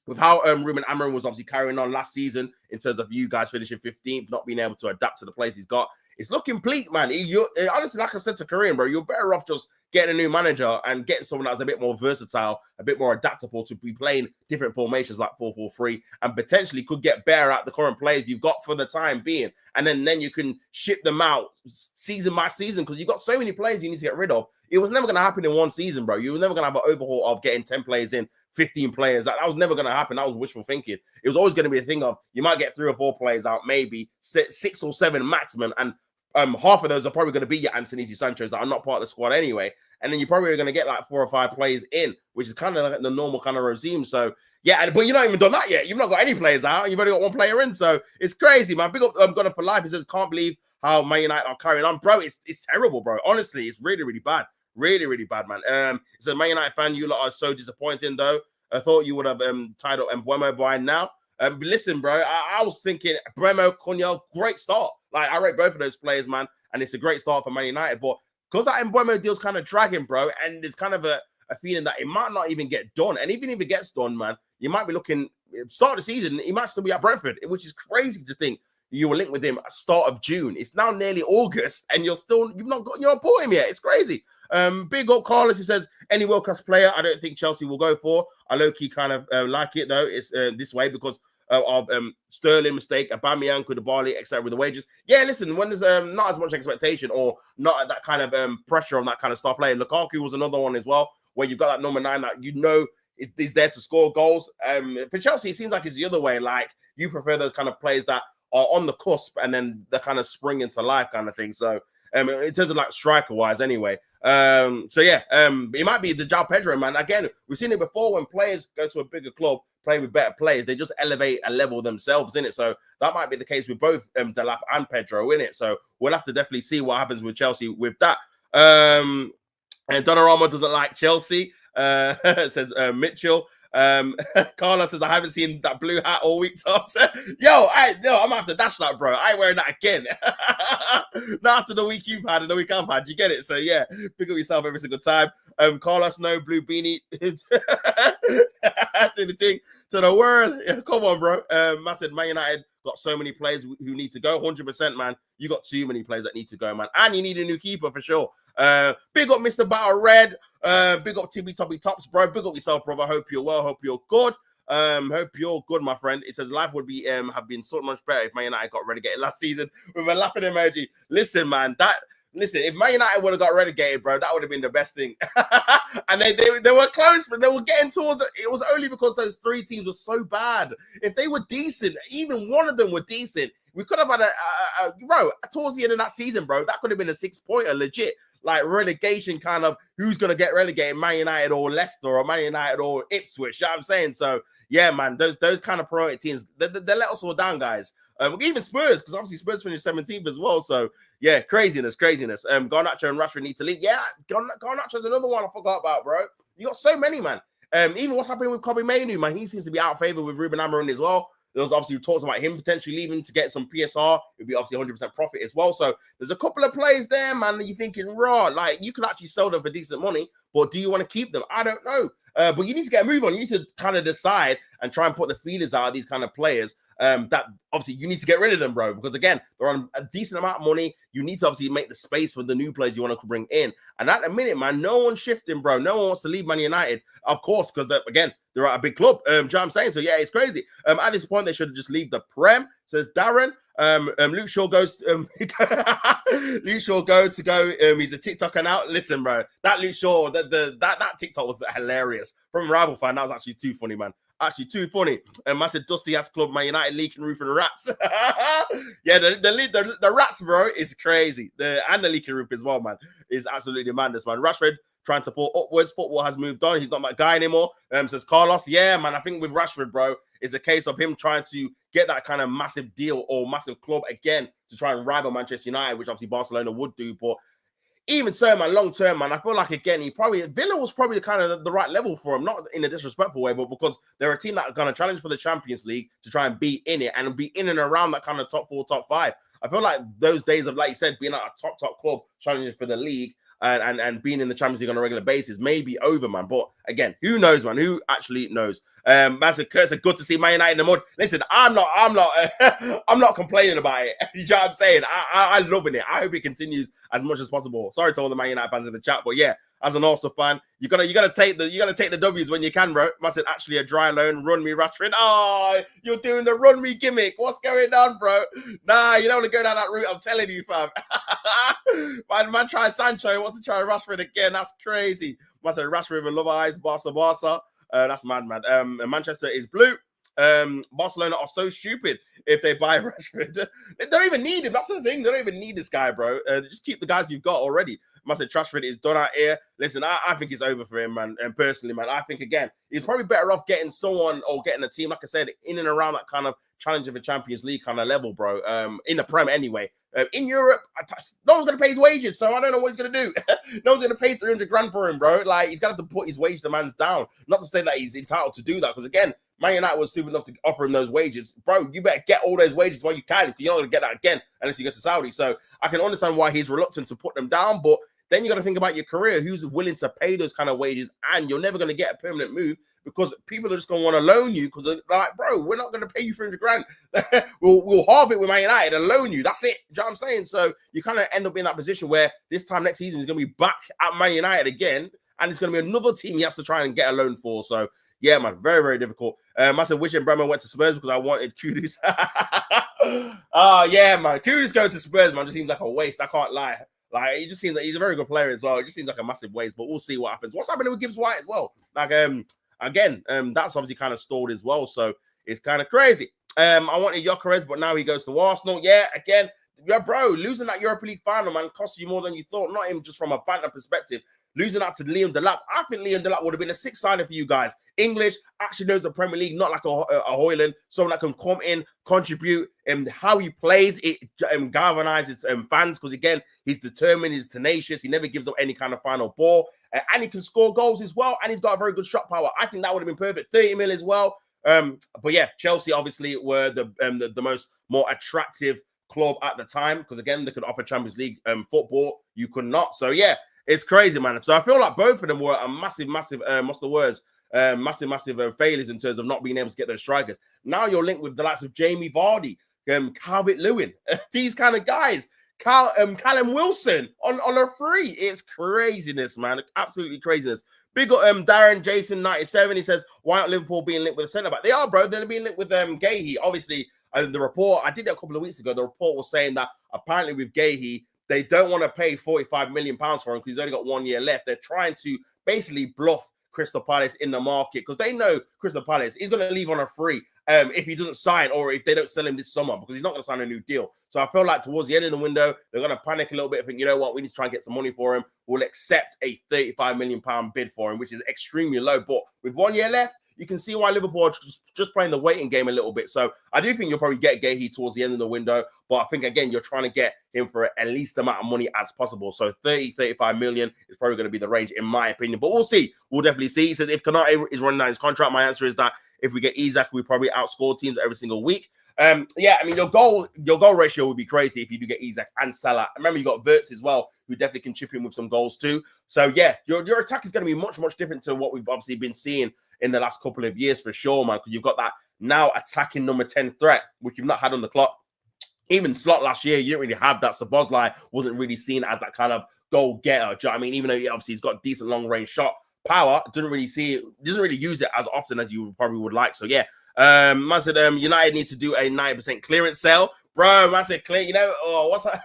with how Ruben Amorim was obviously carrying on last season in terms of you guys finishing 15th, not being able to adapt to the place he's got, it's looking bleak, man. Honestly, like I said to Kareem, bro, you're better off just getting a new manager and getting someone that's a bit more versatile, a bit more adaptable to be playing different formations like 4-4-3 and potentially could get better at the current players you've got for the time being. And then you can ship them out season by season because you've got so many players you need to get rid of. It was never going to happen in one season, bro. You were never going to have an overhaul of getting 10 players in, 15 players. That was never going to happen. That was wishful thinking. It was always going to be a thing of you might get 3 or 4 players out, maybe 6 or 7 maximum. And half of those are probably going to be your Anthony's, your Sancho's that are not part of the squad anyway. And then you're probably going to get like 4 or 5 players in, which is kind of like the normal kind of regime. So, yeah, but you've not even done that yet. You've not got any players out. You've only got 1 player in. So it's crazy, man. Big up Gunner for life. He says, can't believe how Man United are carrying on. Bro, it's terrible, bro. Honestly, it's really, really bad. Really, really bad, man. It's a Man United fan. You lot are so disappointing, though. I thought you would have tied up Mbeumo by now. But listen, bro, I was thinking Mbeumo, Cunha, great start. Like, I rate both of those players, man. And it's a great start for Man United. But because that Mbeumo deal's kind of dragging, bro, and there's kind of a feeling that it might not even get done. And even if it gets done, man, you might be looking, start of the season, he might still be at Brentford, which is crazy to think you were linked with him at start of June. It's now nearly August, and you're not bought him yet. It's crazy. Big up Carlos, he says, any world-class player, I don't think Chelsea will go for. I low-key kind of like it, though. It's this way because of Sterling mistake, Aubameyang, Koulibaly, etc. with the wages. Yeah, listen, when there's not as much expectation or not that kind of pressure on that kind of star player. Lukaku was another one as well, where you've got that number 9 that you know is there to score goals. For Chelsea, it seems like it's the other way. Like, you prefer those kind of players that are on the cusp and then they kind of spring into life kind of thing. So, in terms of like striker wise, anyway. So yeah, it might be the João Pedro, man. Again, we've seen it before when players go to a bigger club, play with better players, they just elevate a level themselves in it. So that might be the case with both Delap and Pedro in it. So we'll have to definitely see what happens with Chelsea with that. And Donnarumma doesn't like Chelsea, says Mitchell. Carlos says, I haven't seen that blue hat all week, Tom. I'm gonna have to dash that, bro. I ain't wearing that again. Not after the week you've had and the week I've had. You get it? So yeah, pick up yourself every single time. Carlos, no blue beanie. To the thing, to the world. Yeah, come on, bro. I said Man United got so many players who need to go. 100%, man. You got too many players that need to go, man. And you need a new keeper for sure. Big up Mr. Battle Red. Big up Tippy Toppy Tops, bro. Big up yourself, brother. Hope you're well. Hope you're good. Hope you're good, my friend. It says life would be have been so much better if Man United got relegated last season with a laughing emoji. Listen, man, if Man United would have got relegated, bro, that would have been the best thing. And they were close, but they were getting towards it. It was only because those three teams were so bad. If they were decent, even one of them were decent, we could have had bro, towards the end of that season, bro, that could have been a 6-pointer, legit. Like relegation kind of who's going to get relegated, Man United or Leicester or Man United or Ipswich. You know what I'm saying? So, yeah, man, those kind of priority teams, they let us all down, guys. Even Spurs, because obviously Spurs finished 17th as well. So, yeah, craziness. Garnacho and Rashford need to leave. Yeah, Garnacho's another one I forgot about, bro. You got so many, man. Even what's happening with Kobe Mainoo, man, he seems to be out of favor with Ruben Amorim as well. There was obviously talks about him potentially leaving to get some PSR. It'd be obviously 100% profit as well. So there's a couple of players there, man, that you're thinking, raw, like you could actually sell them for decent money, but do you want to keep them? I don't know. But you need to get a move on. You need to kind of decide and try and put the feelers out of these kind of players. That obviously you need to get rid of them, bro, because again, they're on a decent amount of money. You need to obviously make the space for the new players you want to bring in. And at the minute, man, no one's shifting, bro. No one wants to leave Man United, of course, because they're at a big club. Do you know what I'm saying? So yeah, it's crazy. At this point, they should just leave the Prem. Says Darren. Luke Shaw goes. Luke Shaw go. He's a TikToker now. Listen, bro, that Luke Shaw, that TikTok was hilarious. From a rival fan, that was actually too funny, man. Actually, too funny. I said Dusty ass club, Man United leaking roof and rats. Yeah, the rats, bro, is crazy. And the leaking roof as well, man, is absolutely madness, man. Rashford trying to pull upwards. Football has moved on. He's not that guy anymore. Says Carlos. Yeah, man. I think with Rashford, bro, it's a case of him trying to get that kind of massive deal or massive club again to try and rival Manchester United, which obviously Barcelona would do, but. Even so, man, long term, man, I feel like, again, Villa was probably kind of the right level for him, not in a disrespectful way, but because they're a team that are going to challenge for the Champions League to try and be in it and be in and around that kind of top 4, top 5. I feel like those days of, like you said, being at a top club challenging for the league and being in the Champions League on a regular basis may be over, man. But again, who knows, man? Who actually knows? Man said, Kurt said, good to see Man United in the mud. Listen, I'm not complaining about it. You know what I'm saying? I'm loving it. I hope it continues as much as possible. Sorry to all the Man United fans in the chat, but yeah, as an Arsenal fan, you gotta take the W's when you can, bro. Man said, actually a dry loan, run me, Rashford. Oh, you're doing the run me gimmick. What's going on, bro? Nah, you don't want to go down that route. I'm telling you, fam. man try Sancho, wants to try Rashford again. That's crazy. Man said Rashford with love eyes, Barca. That's mad. Manchester is blue. Barcelona are so stupid if they buy Rashford. They don't even need him. That's the thing. They don't even need this guy, bro. Just keep the guys you've got already. Must say Rashford is done out here. Listen, I think it's over for him, man. And personally, man, I think, again, he's probably better off getting someone or getting a team, like I said, in and around that kind of challenge of a Champions League kind of level, bro. In the Prem anyway. In Europe, no one's going to pay his wages, so I don't know what he's going to do. No one's going to pay 300 grand for him, bro. Like, he's going to have to put his wage demands down. Not to say that he's entitled to do that, because, again, Man United was stupid enough to offer him those wages. Bro, you better get all those wages while you can, because you're not going to get that again unless you get to Saudi. So I can understand why he's reluctant to put them down, but then you got to think about your career, who's willing to pay those kind of wages, and you're never going to get a permanent move because people are just going to want to loan you because they're like, bro, we're not going to pay you 300 grand. we'll halve it with Man United and loan you. That's it. Do you know what I'm saying? So you kind of end up in that position where this time next season is going to be back at Man United again, and it's going to be another team he has to try and get a loan for. So yeah, man, very, very difficult. I said wishing Bremer went to Spurs because I wanted Kudus. Oh, yeah, man. Kudus going to Spurs, man, just seems like a waste. I can't lie. Like, he just seems like he's a very good player as well. It just seems like a massive waste, but we'll see what happens. What's happening with Gibbs White as well? Like, again, that's obviously kind of stalled as well, so it's kind of crazy. I wanted Gyökeres, but now he goes to Arsenal. Yeah, again, yeah, bro, losing that Europa League final, man, cost you more than you thought. Not even just from a banter perspective. Losing out to Liam Delap. I think Liam Delap would have been a sixth signing for you guys. English, actually knows the Premier League, not like a Hoyland, someone that can come in, contribute, and how he plays, it galvanizes fans because, again, he's determined, he's tenacious, he never gives up any kind of final ball, and he can score goals as well, and he's got a very good shot power. I think that would have been perfect. 30 mil as well. But yeah, Chelsea obviously were the most more attractive club at the time because, again, they could offer Champions League football. You could not. So yeah, it's crazy, man. So I feel like both of them were a massive what's the words, massive failures in terms of not being able to get those strikers. Now you're linked with the likes of Jamie Vardy, Calvert-Lewin, these kind of guys, Callum Wilson on a free. It's craziness, man. Absolutely craziness. Big up Darren Jason 97. He says, why aren't Liverpool being linked with a centre back? They are, bro. They're being linked with Gahey. Obviously, the report, I did that a couple of weeks ago. The report was saying that apparently with Gahey, they don't want to pay £45 million for him because he's only got 1 year left. They're trying to basically bluff Crystal Palace in the market because they know Crystal Palace is going to leave on a free if he doesn't sign or if they don't sell him this summer because he's not going to sign a new deal. So I feel like towards the end of the window, they're going to panic a little bit and think, you know what, we need to try and get some money for him. We'll accept a £35 million bid for him, which is extremely low. But with 1 year left, you can see why Liverpool are just playing the waiting game a little bit. So I do think you'll probably get Gahey towards the end of the window. But I think, again, you're trying to get him for at least the amount of money as possible. So 35 million is probably going to be the range, in my opinion. But we'll see. We'll definitely see. He says if Konate is running out his contract, my answer is that if we get Isak, we probably outscore teams every single week. Yeah, I mean, your goal ratio would be crazy if you do get Isak and Salah. Remember, you got Wirtz as well, who definitely can chip in with some goals too. So yeah, your attack is going to be much different to what we've obviously been seeing in the last couple of years for sure, man. Because you've got that now attacking number 10 threat, which you've not had on the clock. Even Slot last year, you didn't really have that. Szoboszlai wasn't really seen as that kind of goal getter. Do you know what I mean? Even though obviously he's got decent long range shot power, doesn't really use it as often as you probably would like. So yeah. Man said United need to do a 90% clearance sale. Bro, man said clear, what's that?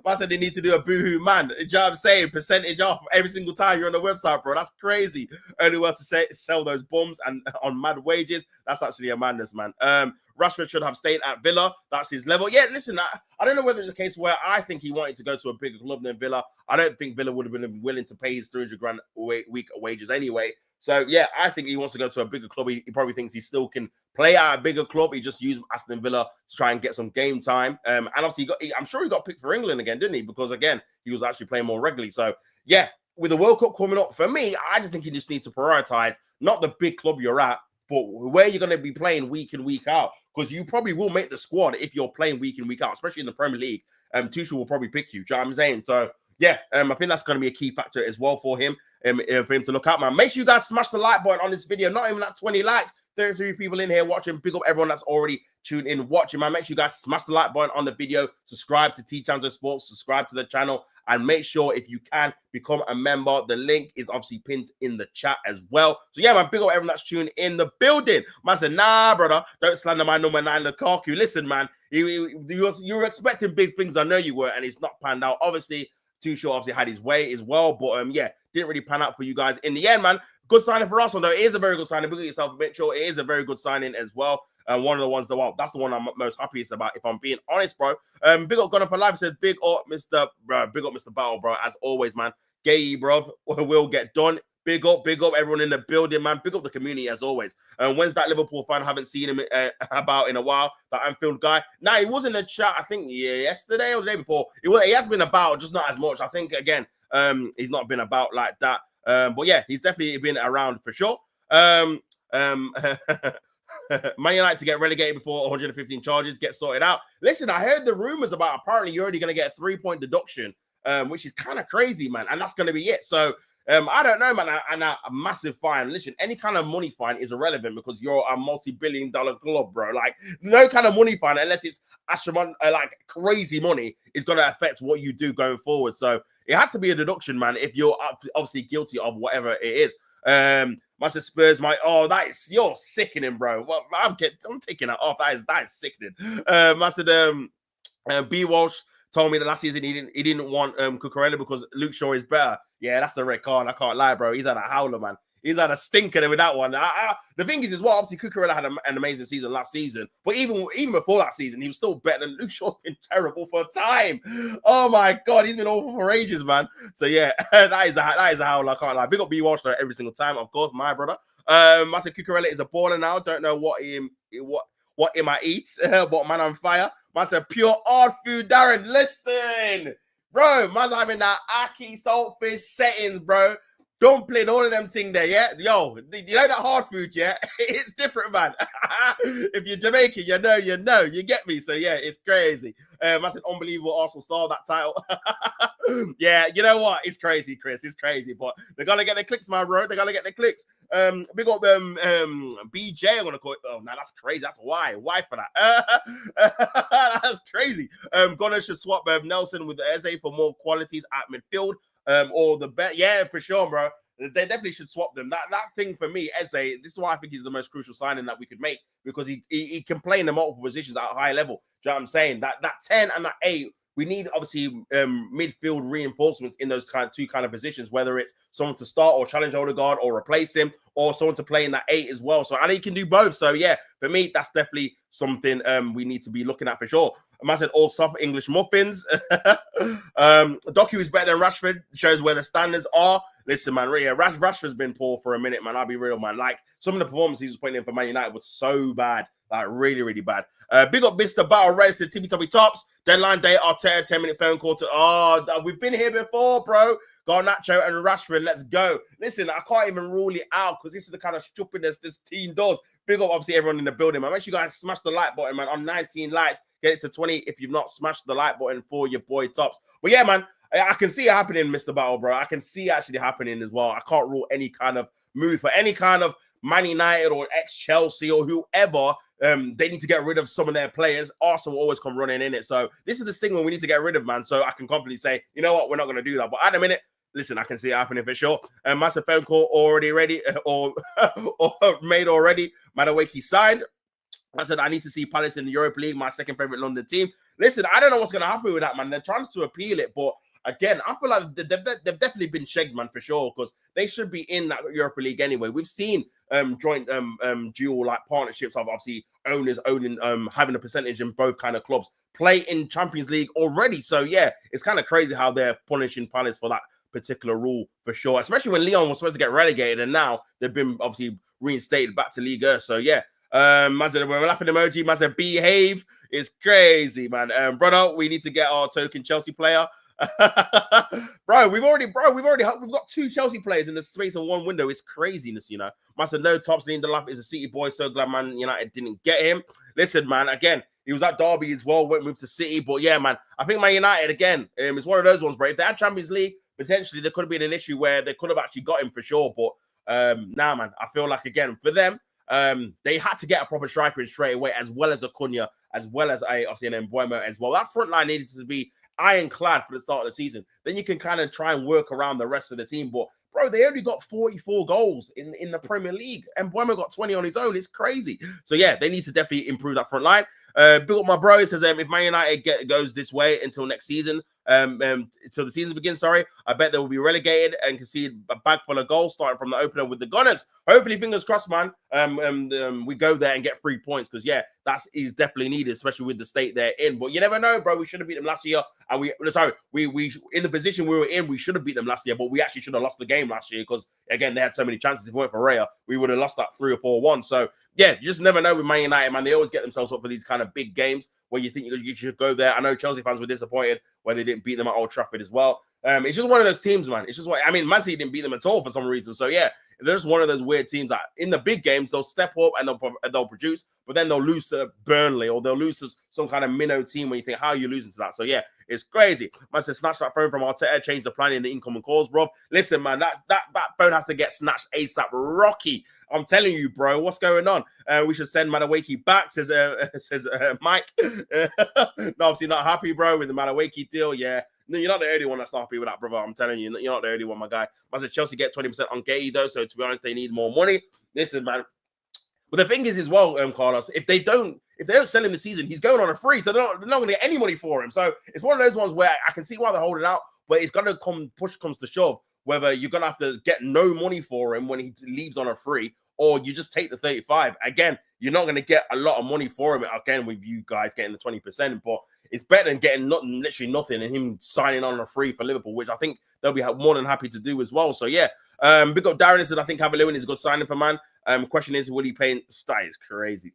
Man said they need to do a boohoo man. You know what I'm saying? Percentage off every single time you're on the website, bro. That's crazy. Only way to sell those bums and on mad wages. That's actually a madness, man. Rashford should have stayed at Villa. That's his level. Yeah, listen, I don't know whether it's a case where I think he wanted to go to a bigger club than Villa. I don't think Villa would have been willing to pay his 300 grand week wages anyway. So, yeah, I think he wants to go to a bigger club. He probably thinks he still can play at a bigger club. He just used Aston Villa to try and get some game time. And obviously, I'm sure he got picked for England again, didn't he? Because, again, he was actually playing more regularly. So, yeah, with the World Cup coming up, for me, I just think you just need to prioritize not the big club you're at, but where you're going to be playing week in, week out. Because you probably will make the squad if you're playing week in, week out, especially in the Premier League. Tuchel will probably pick you. Do you know what I'm saying? So, yeah, I think that's going to be a key factor as well for him to look out, man. Make sure you guys smash the like button on this video. Not even that 20 likes. 33 people in here watching. Big up everyone that's already tuned in watching, man. Make sure you guys smash the like button on the video. Subscribe to T-Channel Sports. Subscribe to the channel. And make sure, if you can, become a member. The link is obviously pinned in the chat as well. So, yeah, man, big up everyone that's tuned in the building. Man said, nah, brother, don't slander my number 9, Lukaku. Listen, man, you were expecting big things. I know you were, and it's not panned out. Obviously, Tuchel obviously had his way as well. But, yeah, didn't really pan out for you guys in the end, man. Good signing for us, although it is a very good signing. Look at yourself, Mitchell. It is a very good signing as well. One of the ones that's the one I'm most happiest about, if I'm being honest, bro. Big up Gunner for Life says, big up Mr. Battle, bro. As always, man. Gay, bro, will get done. Big up everyone in the building, man. Big up the community as always. When's that Liverpool fan? I haven't seen him about in a while. That Anfield guy. Nah, he was in the chat, I think, yesterday or the day before. He has been about, just not as much. I think, again, he's not been about like that. But yeah, he's definitely been around for sure. Man United to get relegated before 115 charges get sorted out. Listen, I heard the rumors about apparently you're already going to get a 3-point deduction, which is kind of crazy, man. And that's going to be it. So I don't know, man. And a massive fine. Listen, any kind of money fine is irrelevant because you're a multi-billion-dollar club, bro. Like, no kind of money fine, unless it's like crazy money, is going to affect what you do going forward. So it had to be a deduction, man, if you're obviously guilty of whatever it is. Master Spurs, you're sickening, bro. Well, I'm taking that off. That is sickening. Master B Walsh told me that last season he didn't want Cucurella because Luke Shaw is better. Yeah, that's a red card. I can't lie, bro. He's at a howler, man. He's had a stinker with that one. The thing is well, obviously Cucurella had an amazing season last season, but even before that season, he was still better than Luke Shaw's been terrible for time. Oh my God, he's been awful for ages, man. So yeah, that is a howl. I can't lie. Big up B Walsh every single time, of course, my brother. I said Cucurella is a baller now. Don't know what him I eat, but man on fire. Man said pure hard food, Darren. Listen, bro, man's having that Aki saltfish settings, bro. Dumpling, all of them things there, yeah? Yo, you know that hard food, yeah? It's different, man. If you're Jamaican, you know. You get me? So, yeah, it's crazy. I said unbelievable Arsenal star, that title. Yeah, you know what? It's crazy, Chris. It's crazy. But they're going to get the clicks, my bro. They're going to get the clicks. Big up BJ, I'm going to call it. Oh, no, that's crazy. That's why. Why for that? That's crazy. Gunner should swap Nelson with Eze for more qualities at midfield. Or the bet, yeah, for sure, bro. They definitely should swap them. That thing for me, Eze, this is why I think he's the most crucial signing that we could make, because he can play in the multiple positions at a high level. Do you know what I'm saying? That 10 and that 8, we need obviously midfield reinforcements in those two kind of positions, whether it's someone to start or challenge Odegaard or replace him, or someone to play in that 8 as well. So I know he can do both. So yeah, for me, that's definitely something we need to be looking at for sure. I said all soft English muffins. Doku is better than Rashford. Shows where the standards are. Listen, man, really, Rashford's been poor for a minute, man. I'll be real, man. Like, some of the performances he was putting in for Man United was so bad. Like, really, really bad. Big up Mr. Battle Red said Timmy Toppy Tops. Deadline day, Arteta, 10-minute phone call to... Oh, we've been here before, bro. Garnacho and Rashford, let's go. Listen, I can't even rule it out because this is the kind of stupidness this team does. Big up, obviously, everyone in the building, man. Make sure you guys smash the like button, man. On 19 likes, get it to 20 if you've not smashed the like button for your boy Tops. But yeah, man, I can see it happening, Mr. Battle, bro. I can see it actually happening as well. I can't rule any kind of move for any kind of Man United or ex-Chelsea or whoever. They need to get rid of some of their players. Arsenal will always come running in it. So this is the thing when we need to get rid of, man. So I can confidently say, you know what, we're not going to do that. But at the minute, listen, I can see it happening for sure. Massive phone call already ready or made already. Madueke signed. I said, I need to see Palace in the Europa League, my second favorite London team. Listen, I don't know what's going to happen with that, man. They're trying to appeal it, but again, I feel like they've definitely been shagged, man, for sure, because they should be in that Europa League anyway. We've seen joint dual like partnerships of obviously owners owning having a percentage in both kind of clubs play in Champions League already. So yeah, it's kind of crazy how they're punishing Palace for that particular rule for sure, especially when Lyon was supposed to get relegated and now they've been obviously reinstated back to Ligue 1. So yeah, man said we're laughing emoji. Man said behave. It's crazy, man. Brother, we need to get our token Chelsea player. bro, we've got 2 Chelsea players in the space of one window. It's craziness, you know. Man said no, Tops Lindelof is a City boy. So glad Man United didn't get him. Listen, man, again, he was at Derby as well, went moved to City. But yeah, man, I think Man United again, it's one of those ones, bro. If they had Champions League, potentially there could have been an issue where they could have actually got him for sure. But nah, man, I feel like again for them, they had to get a proper striker in straight away, as well as Acuna, as well as obviously an Mbeumo as well. That front line needed to be ironclad for the start of the season. Then you can kind of try and work around the rest of the team. But bro, they only got 44 goals in the Premier League, and Mbeumo got 20 on his own. It's crazy. So yeah, they need to definitely improve that front line. Big up my bro. It says if Man United goes this way until next season, until the season begins, sorry, I bet they will be relegated and concede a bag full of goals starting from the opener with the Gunners. Hopefully, fingers crossed, man. We go there and get 3 points because yeah, that is definitely needed, especially with the state they're in. But you never know, bro. We should have beat them last year, and we in the position we were in, we should have beat them last year, but we actually should have lost the game last year because again, they had so many chances. If it weren't for Raya, we would have lost that 3 or 4-1. So yeah, you just never know with Man United, man. They always get themselves up for these kind of big games where you think you should go there. I know Chelsea fans were disappointed when they didn't beat them at Old Trafford as well. It's just one of those teams, man. It's just Man City didn't beat them at all for some reason. So yeah, there's one of those weird teams that in the big games they'll step up and they'll produce, but then they'll lose to Burnley or they'll lose to some kind of minnow team when you think, how are you losing to that? So yeah, it's crazy. Man said snatch that phone from Arteta, change the plan in the incoming calls, bro. Listen, man, that phone has to get snatched ASAP. Rocky. I'm telling you, bro, what's going on? We should send Madueke back, says Mike. No, obviously not happy, bro, with the Madueke deal. Yeah, no, you're not the only one that's not happy with that, brother. I'm telling you, you're not the only one, my guy. I said Chelsea get 20% on Gay, though, so to be honest, they need more money. Listen, man. But the thing is as well, Carlos, if they don't sell him this season, he's going on a free, so they're not going to get any money for him. So it's one of those ones where I can see why they're holding out, but it's going to push comes to shove. whether you're gonna have to get no money for him when he leaves on a free, or you just take the 35. Again, you're not gonna get a lot of money for him. Again, with you guys getting the 20%, but it's better than getting literally nothing and him signing on a free for Liverpool, which I think they'll be more than happy to do as well. So yeah, big up Darren. Said I think Cavalier is a good signing for man. Question is, will he pay? That is crazy.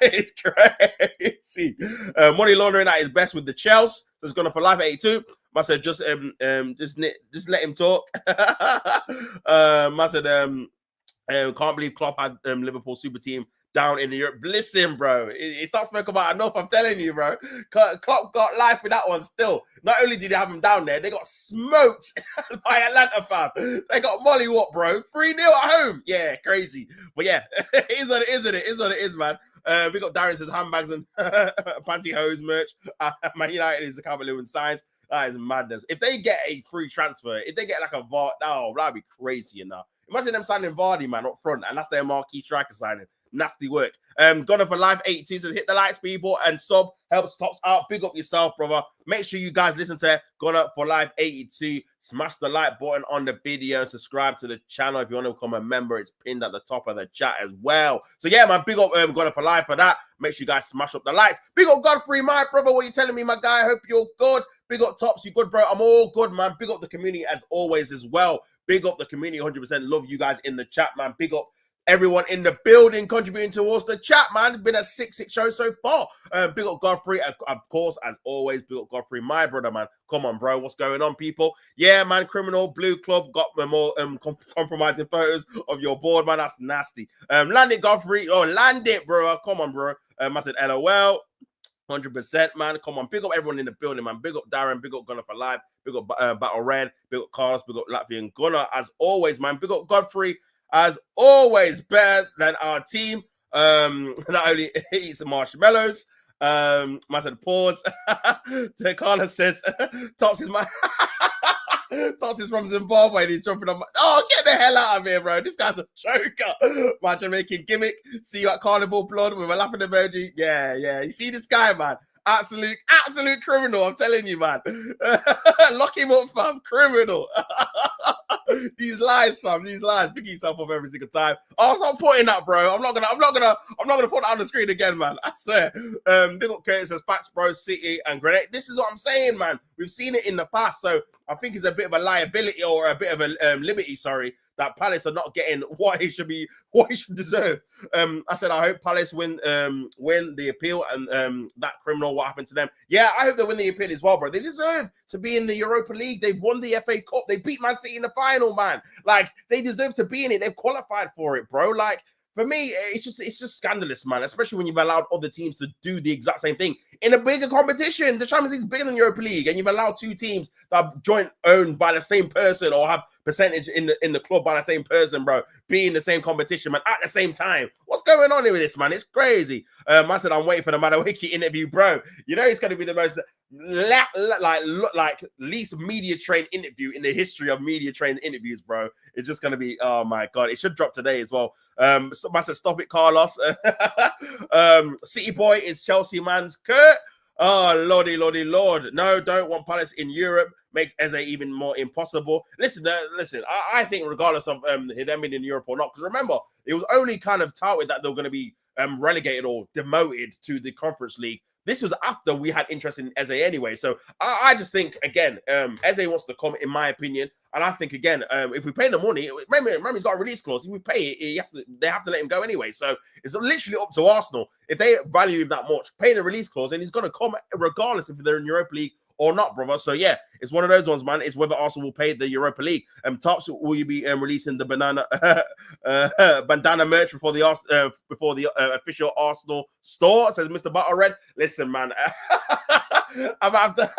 It's crazy. Money laundering at his best with the Chelsea. So it's gone for life 82. I said just let him talk. I said can't believe Klopp had Liverpool super team down in Europe. Listen, bro, it's not spoken about enough. I'm telling you, bro. Klopp got life with that one still. Not only did they have him down there, they got smoked by Atlanta, fam. They got mollywop, bro. 3-0 at home. Yeah, crazy. But yeah, it is what it is, it is what it is, man. We got Darren says handbags and pantyhose merch. Man United is the Cavalier and signs. That is madness. If they get a free transfer, if they get like a VAR, oh, that'd be crazy, you know. Imagine them signing Vardy, man, up front, and that's their marquee striker signing. Nasty work. Gone for live 82 says hit the likes, people, and sub helps tops out. Big up yourself, brother. Make sure you guys listen to Gone Up for Live 82. Smash the like button on the video and subscribe to the channel if you want to become a member. It's pinned at the top of the chat as well. So yeah, man, big up Gone Up for Live for that. Make sure you guys smash up the likes. Big up Godfrey, my brother. What you telling me, my guy? I hope you're good. Big up Tops, you good, bro? I'm all good, man. Big up the community as always as well. Big up the community, 100%. Love you guys in the chat, man. Big up everyone in the building contributing towards the chat, man. It's been a 6 show so far. Big up Godfrey, of course, as always. Big up Godfrey, my brother, man. Come on, bro. What's going on, people? Yeah, man. Criminal Blue Club got more compromising photos of your board, man. That's nasty. Land it, Godfrey. Oh, land it, bro. Come on, bro. I said LOL. 100%, man. Come on. Big up everyone in the building, man. Big up Darren. Big up Gunner for Live. Big up Battle Red. Big up Carlos. Big up Latvian Gunner. As always, man. Big up Godfrey. As always, better than our team. Not only eats the marshmallows. I said pause. Carlos says, Tops is my Tops is from Zimbabwe and he's jumping on my... Oh, get the hell out of here, bro. This guy's a joker. My Jamaican gimmick. See you at Carnival Blood with a laughing emoji. Yeah, yeah. You see this guy, man? Absolute criminal. I'm telling you, man. Lock him up, fam. Criminal. These lies, fam. These lies. Pick yourself up every single time. Oh, stop putting that, bro. I'm not gonna put that on the screen again, man. I swear. Big up Curtis says facts, bro. City and Grenade. This is what I'm saying, man. We've seen it in the past, so I think it's a bit of a liability or a bit of a liberty. Sorry, that Palace are not getting what he should deserve. I said I hope Palace win the appeal and that criminal what happened to them. Yeah, I hope they win the appeal as well, bro. They deserve to be in the Europa League. They've won the FA Cup. They beat Man City in the final, man. Like they deserve to be in it. They've qualified for it, bro. Like for me, it's just scandalous, man. Especially when you've allowed other teams to do the exact same thing in a bigger competition. The Champions League is bigger than Europa League, and you've allowed two teams that are joint owned by the same person or have percentage in the club by the same person, bro, be in the same competition, man, at the same time. What's going on here with this, man? It's crazy. I said I'm waiting for the Madawiki interview, bro. You know it's going to be the most least media trained interview in the history of media trained interviews, bro. It's just going to be, oh my god, it should drop today as well. I said stop it, Carlos. City boy is Chelsea man's Kurt. Oh, lordy, lord. No, don't want Palace in Europe. Makes Eze even more impossible. Listen. I think regardless of them being in Europe or not, because remember, it was only kind of touted that they were going to be relegated or demoted to the Conference League. This was after we had interest in Eze anyway. So I just think, again, Eze wants to come, in my opinion. And I think, again, if we pay the money, remember he's got a release clause. If we pay it, they have to let him go anyway. So it's literally up to Arsenal. If they value him that much, pay the release clause, and he's going to come regardless if they're in Europa League or not, brother. So yeah, it's one of those ones, man. It's whether Arsenal will pay the Europa League. Tops, will you be releasing the bandana merch before the official Arsenal store? Says Mr. Battle Red. Listen, man. I'm after.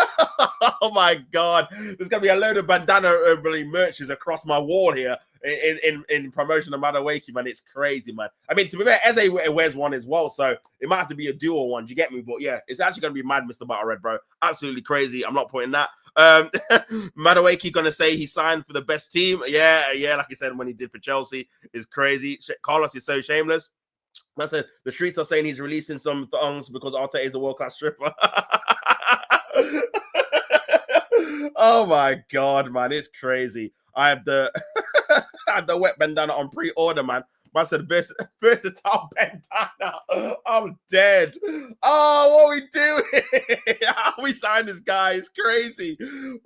Oh my god, there's gonna be a load of bandana merches across my wall here in promotion of Madawaki, man. It's crazy, man. I mean, to be fair, Eze wears one as well, so it might have to be a dual one. Do you get me? But yeah, it's actually gonna be mad, Mr. Battle Red, bro. Absolutely crazy. I'm not putting that. Madawaki gonna say he signed for the best team. Yeah, like he said when he did for Chelsea is crazy. Carlos is so shameless. I said the streets are saying he's releasing some thongs because Arteta is a world-class stripper. Oh my god, man, it's crazy. I have the I have the wet bandana on pre-order, man. Man said versatile bandana. I'm dead. Oh, what are we doing? How we sign this guy? It's crazy.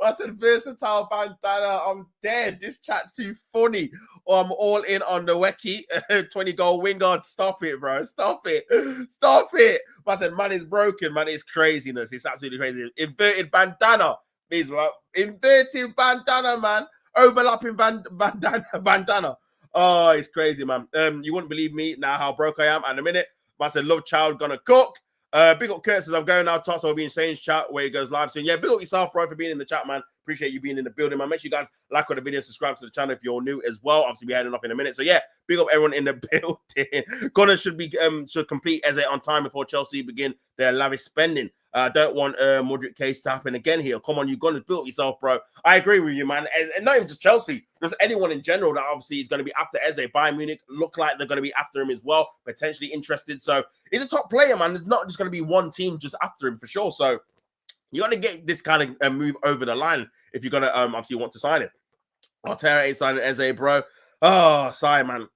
I said versatile bandana. I'm dead. This chat's too funny. Oh, I'm all in on the Weki 20-goal Wingard. Stop it, bro. Stop it. Stop it. I said, man, it's broken, man. It's craziness. It's absolutely crazy. Inverted bandana. Means what? Inverted bandana, man. Overlapping bandana. Oh, it's crazy, man. You wouldn't believe me now how broke I am. And a minute, man said, love child gonna cook. Big up Kurt says, I'm going now. Tots will be in Shane's chat where he goes live soon. Yeah, big up yourself, bro, for being in the chat, man. Appreciate you being in the building, man. Make sure you guys like the video, subscribe to the channel if you're new as well. Obviously, we're heading off in a minute. So yeah, big up everyone in the building. Gunners should complete Eze on time before Chelsea begin their lavish spending. Don't want Modric case to happen again here. Come on, you're going to build yourself, bro. I agree with you, man. And not even just Chelsea, just anyone in general that obviously is going to be after Eze. Bayern Munich look like they're going to be after him as well, potentially interested. So he's a top player, man. There's not just going to be one team just after him for sure. So you got to get this kind of move over the line if you're going to obviously want to sign it. Arteta ain't signing Eze, bro. Oh, sorry, man.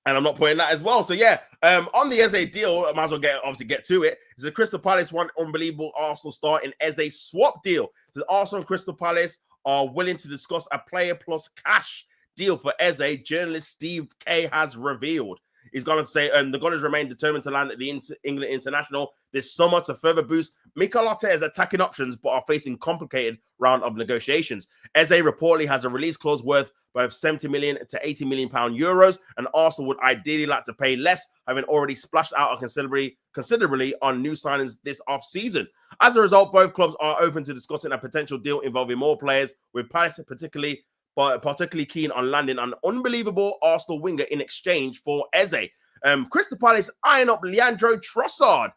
And I'm not putting that as well. So yeah, on the Eze deal, I might as well get to it. It's a Crystal Palace one unbelievable Arsenal starting Eze swap deal. The Arsenal and Crystal Palace are willing to discuss a player plus cash deal for Eze. Journalist Steve Kay has revealed. He's going to say, the Gunners remain determined to land at the England International this summer to further boost Mikel Arteta's attacking options, but are facing complicated round of negotiations. Eze reportedly has a release clause worth both 70 million to 80 million euros, and Arsenal would ideally like to pay less, having already splashed out considerably on new signings this off-season. As a result, both clubs are open to discussing a potential deal involving more players, with Palace particularly keen on landing an unbelievable Arsenal winger in exchange for Eze. Crystal Palace eyeing up Leandro Trossard.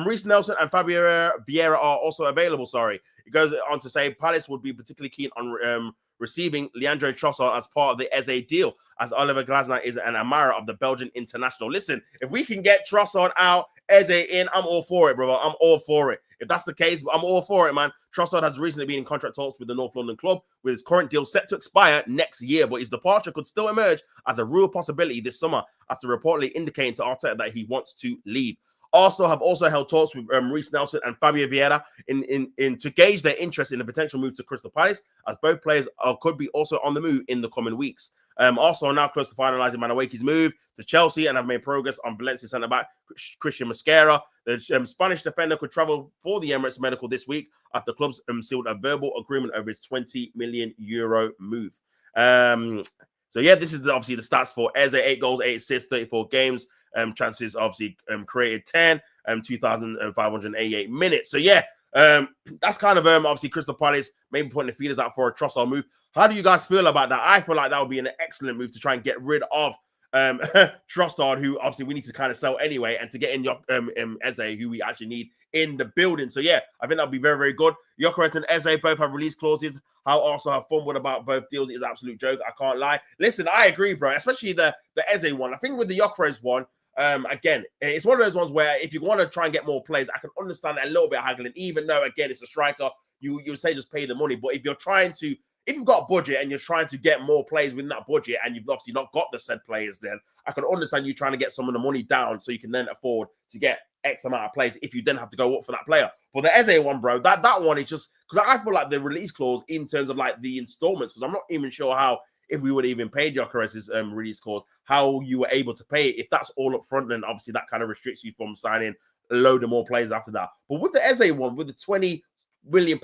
Reece Nelson and Fabio Vieira are also available. It goes on to say Palace would be particularly keen on receiving Leandro Trossard as part of the Eze deal, as Oliver Glasner is an admirer of the Belgian international. Listen, if we can get Trossard out, Eze in, I'm all for it, brother. I'm all for it. If that's the case, I'm all for it, man. Trossard has recently been in contract talks with the North London club, with his current deal set to expire next year, but his departure could still emerge as a real possibility this summer after reportedly indicating to Arteta that he wants to leave. Arsenal have also held talks with Reece Nelson and Fabio Vieira in to gauge their interest in a potential move to Crystal Palace, as both players could be also on the move in the coming weeks. Arsenal are now close to finalising Manawaki's move to Chelsea and have made progress on Valencia centre-back Christian Mosquera. The Spanish defender could travel for the Emirates Medical this week after the clubs sealed a verbal agreement over his 20 million euro move. So yeah, this is obviously the stats for Eze: 8 goals, 8 assists, 34 games. Chances obviously created 10, 2,588 minutes. So yeah, that's kind of obviously Crystal Palace maybe putting the feelers out for a Trossard move. How do you guys feel about that? I feel like that would be an excellent move to try and get rid of Trossard, who obviously we need to kind of sell anyway, and to get in Eze, who we actually need in the building. So yeah, I think that'll be very, very good. Gyökeres and Eze both have release clauses. How Arsenal have fumbled about both deals is an absolute joke. I can't lie. Listen, I agree, bro. Especially the Eze one. I think with the Gyökeres one, again, it's one of those ones where if you want to try and get more players, I can understand a little bit of haggling, even though again it's a striker. You say just pay the money, but if you're trying to, if you've got a budget and you're trying to get more players within that budget, and you've obviously not got the said players, then I can understand you trying to get some of the money down so you can then afford to get X amount of players if you then have to go up for that player. But the Eze one, bro, that one is just because I feel like the release clause in terms of like the installments, because I'm not even sure how, if we would even pay Gyökeres' release clause, how you were able to pay it. If that's all up front, then obviously that kind of restricts you from signing a load of more players after that. But with the Eze one, with the £20 million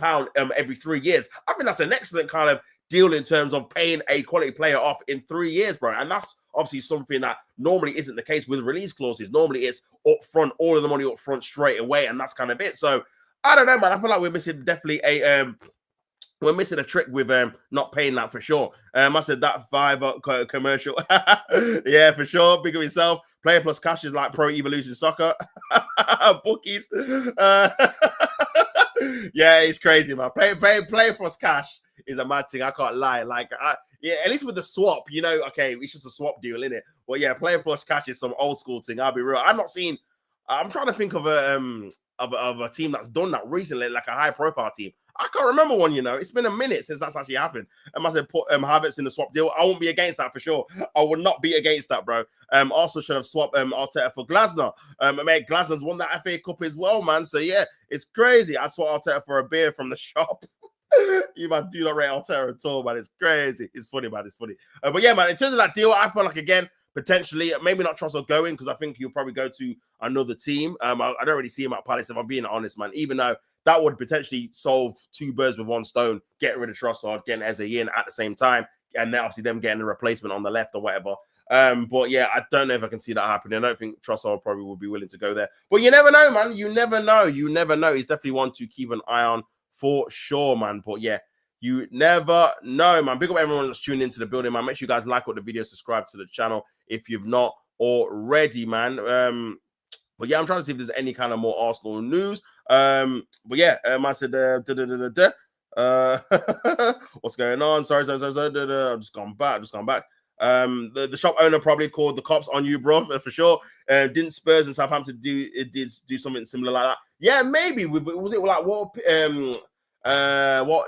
every 3 years, I think that's an excellent kind of deal in terms of paying a quality player off in 3 years, bro. And that's obviously something that normally isn't the case with release clauses. Normally it's up front, all of the money up front straight away, and that's kind of it. So I don't know, man. I feel like we're missing definitely we're missing a trick with not paying that for sure. I said that Fiverr commercial. Yeah, for sure. Big of yourself. Player plus cash is like Pro Evolution Soccer. Bookies. Yeah, it's crazy, man. Player plus cash is a mad thing. I can't lie. Like, yeah, at least with the swap, you know, okay, it's just a swap deal, innit? Well, yeah, player plus cash is some old school thing. I'll be real. I'm not seeing. I'm trying to think of of a team that's done that recently, like a high profile team. I can't remember one, you know. It's been a minute since that's actually happened. I must have put Havertz in the swap deal. I won't be against that for sure. I would not be against that, bro. Also should have swapped Arteta for Glasner. Mate, Glasner's won that FA Cup as well, man. So yeah, it's crazy. I swapped Arteta for a beer from the shop. You man do not rate Arteta at all, man. It's crazy. It's funny, man. It's funny. But yeah, man, in terms of that deal, I feel like, again, potentially, maybe not Trossard going, because I think he'll probably go to another team. I don't really see him at Palace, if I'm being honest, man. Even though that would potentially solve two birds with one stone, getting rid of Trossard, getting Eze in at the same time, and then obviously them getting a replacement on the left or whatever. But yeah, I don't know if I can see that happening. I don't think Trossard probably would be willing to go there. But you never know, man. You never know. You never know. He's definitely one to keep an eye on for sure, man. But yeah, you never know, man. Big up everyone that's tuned into the building, man. Make sure you guys like what the video, subscribe to the channel if you've not already, man. But yeah, I'm trying to see if there's any kind of more Arsenal news. But yeah, I said, what's going on? Sorry. I've just gone back. The shop owner probably called the cops on you, bro, for sure. Didn't Spurs and Southampton do something similar like that? Yeah, maybe. Was it like what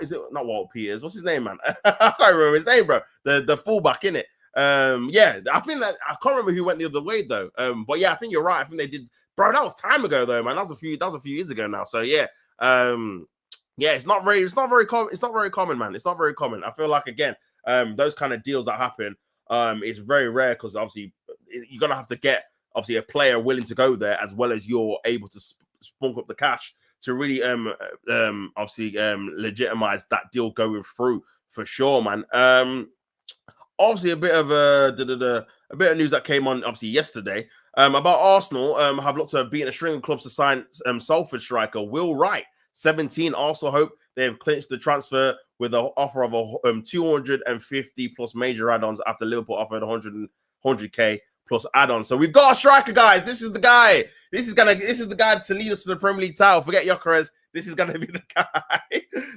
is it? Not Walt Peters. What's his name, man? I can't remember his name, bro. The fullback, innit? Yeah, I think that I can't remember who went the other way though. But yeah, I think you're right. I think they did, bro. That was time ago though, man. That was a few years ago now. So yeah, yeah, it's not very common. It's not very common, man. It's not very common. I feel like, again, those kind of deals that happen, it's very rare, because obviously you're gonna have to get obviously a player willing to go there, as well as you're able to spunk up the cash to really obviously legitimize that deal going through for sure, man. Obviously a bit of news that came on obviously yesterday about Arsenal have looked to have beaten a string of clubs to sign Salford striker Will Wright. 17 also hope they have clinched the transfer with an offer of 250 plus major add-ons after Liverpool offered 100k plus add-ons. So we've got a striker, guys. This is the guy. This is the guy to lead us to the Premier League title. Forget Gyökeres. This is gonna be the guy.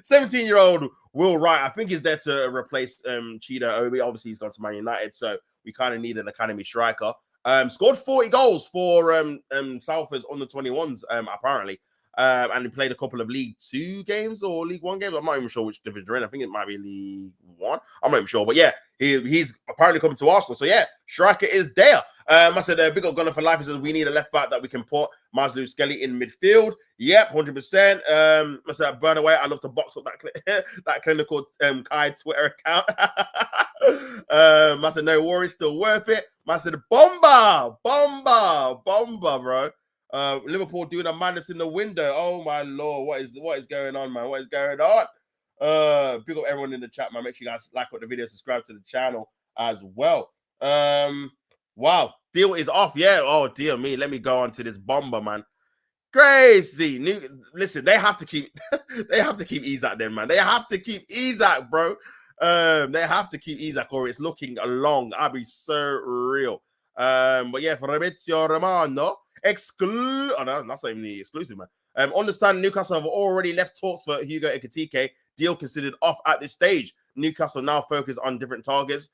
17-year-old Will Wright. I think he's there to replace Chido Obi. Obviously, he's gone to Man United, so we kind of need an academy striker. Scored 40 goals for Salford's under 21s, apparently. And he played a couple of League 2 games or League 1 games. I'm not even sure which division they're in. I think it might be League 1. I'm not even sure. But yeah, he's apparently coming to Arsenal. So yeah, striker is there. I said, big up Gunner for life. He says, we need a left back that we can put Maslow Skelly in midfield. Yep, 100%. I said, burn away. I love to box up that clinical Kai Twitter account. I said, no worries, still worth it. I said, bomba, bro. Liverpool doing a madness in the window. Oh my lord, what is going on, man? What is going on? Big up everyone in the chat, man. Make sure you guys like what the video, subscribe to the channel as well. Wow, deal is off. Yeah. Oh dear me. Let me go on to this bomber, man. Crazy. Listen, they have to keep Isak then, man. They have to keep Isak, bro. They have to keep Isak, or it's looking long. I'll be so real. But yeah, for Fabrizio Romano. Oh, no, that's not even the exclusive, man. Understand Newcastle have already left talks for Hugo Ekitike. Deal considered off at this stage. Newcastle now focus on different targets.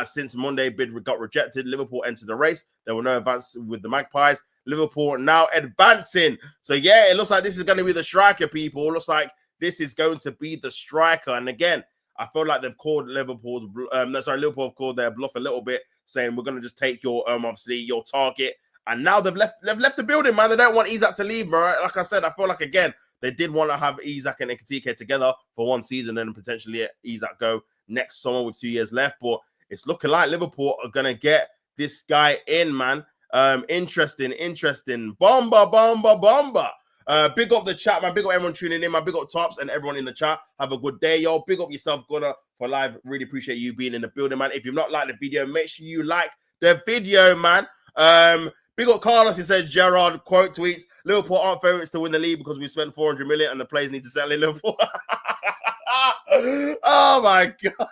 Since Monday bid got rejected, Liverpool entered the race. There were no advance with the Magpies. Liverpool now advancing. So yeah, it looks like this is going to be the striker, people. It looks like this is going to be the striker. And again, I feel like they've called Liverpool have called their bluff a little bit, saying we're going to just take your obviously your target. And now they've left the building, man. They don't want Isak to leave, bro. Like I said, I feel like, again, they did want to have Isak and Ekitike together for one season and then potentially let Isak go next summer with 2 years left. But it's looking like Liverpool are going to get this guy in, man. Interesting. Bomba. Big up the chat, man. Big up everyone tuning in, man. Big up Tops and everyone in the chat. Have a good day, yo. Big up yourself, Gunner, for live. Really appreciate you being in the building, man. If you've not liked the video, make sure you like the video, man. Big up Carlos. He said, Gerard quote tweets, Liverpool aren't favourites to win the league because we spent 400 million and the players need to settle in Liverpool. Oh my god.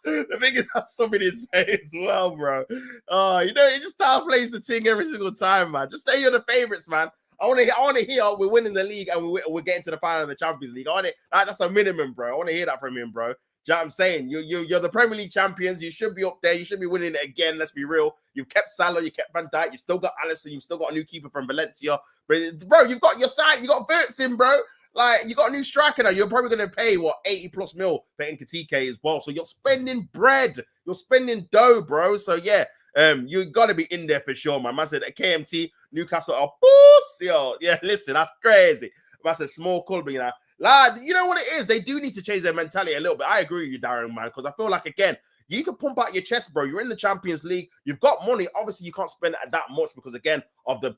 The thing is, that's something to say as well, bro. Oh, you know, you just downplays the thing every single time, man. Just say you're the favourites, man. I want to hear we're winning the league and we're getting to the final of the Champions League. That's a minimum, bro. I want to hear that from him, bro. you know what I'm saying? You're the Premier League champions. You should be up there. You should be winning it again. Let's be real. You've kept Salah, you kept Van Dijk, you've still got Alisson, you've still got a new keeper from Valencia. Bro, you've got your side, you got Verts in, bro. Like, you got a new striker now. You're probably going to pay, 80+ mil for Ekitike as well. So you're spending bread. You're spending dough, bro. So, yeah, you got to be in there for sure, man. Man said, at KMT, Newcastle are boss. Yo, yeah, listen, that's crazy. Man said, small club, you know. Lad, you know what it is? They do need to change their mentality a little bit. I agree with you, Darren, man, because I feel like, again, you need to pump out your chest, bro. You're in the Champions League. You've got money. Obviously, you can't spend that much because, again, of the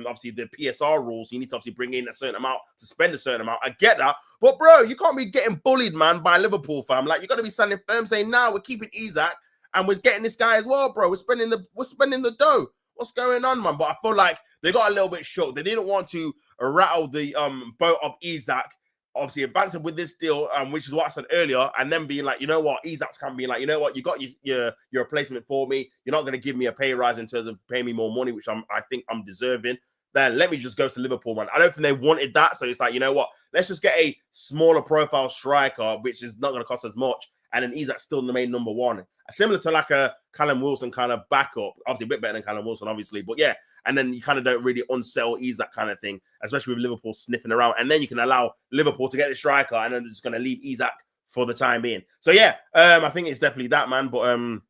obviously the PSR rules. You need to obviously bring in a certain amount to spend a certain amount. I get that, but bro, you can't be getting bullied, man, by Liverpool, fam. Like, you got to be standing firm, saying, "Nah, we're keeping Isak and we're getting this guy as well, bro. We're spending the dough. What's going on, man?" But I feel like they got a little bit shocked. They didn't want to rattle the boat of Isak. Obviously, advancing with this deal, which is what I said earlier, and then being like, you know what, Isak's can be like, you know what, you got your replacement for me. You're not going to give me a pay rise in terms of paying me more money, which I think I'm deserving. Then let me just go to Liverpool, man. I don't think they wanted that, so it's like, you know what, let's just get a smaller profile striker, which is not going to cost as much, and then Isak's still the main number one, similar to like a Callum Wilson kind of backup. Obviously, a bit better than Callum Wilson, obviously, but yeah. And then you kind of don't really unsettle Isak kind of thing, especially with Liverpool sniffing around. And then you can allow Liverpool to get the striker, and then they're just going to leave Isak for the time being. So, yeah, I think it's definitely that, man. But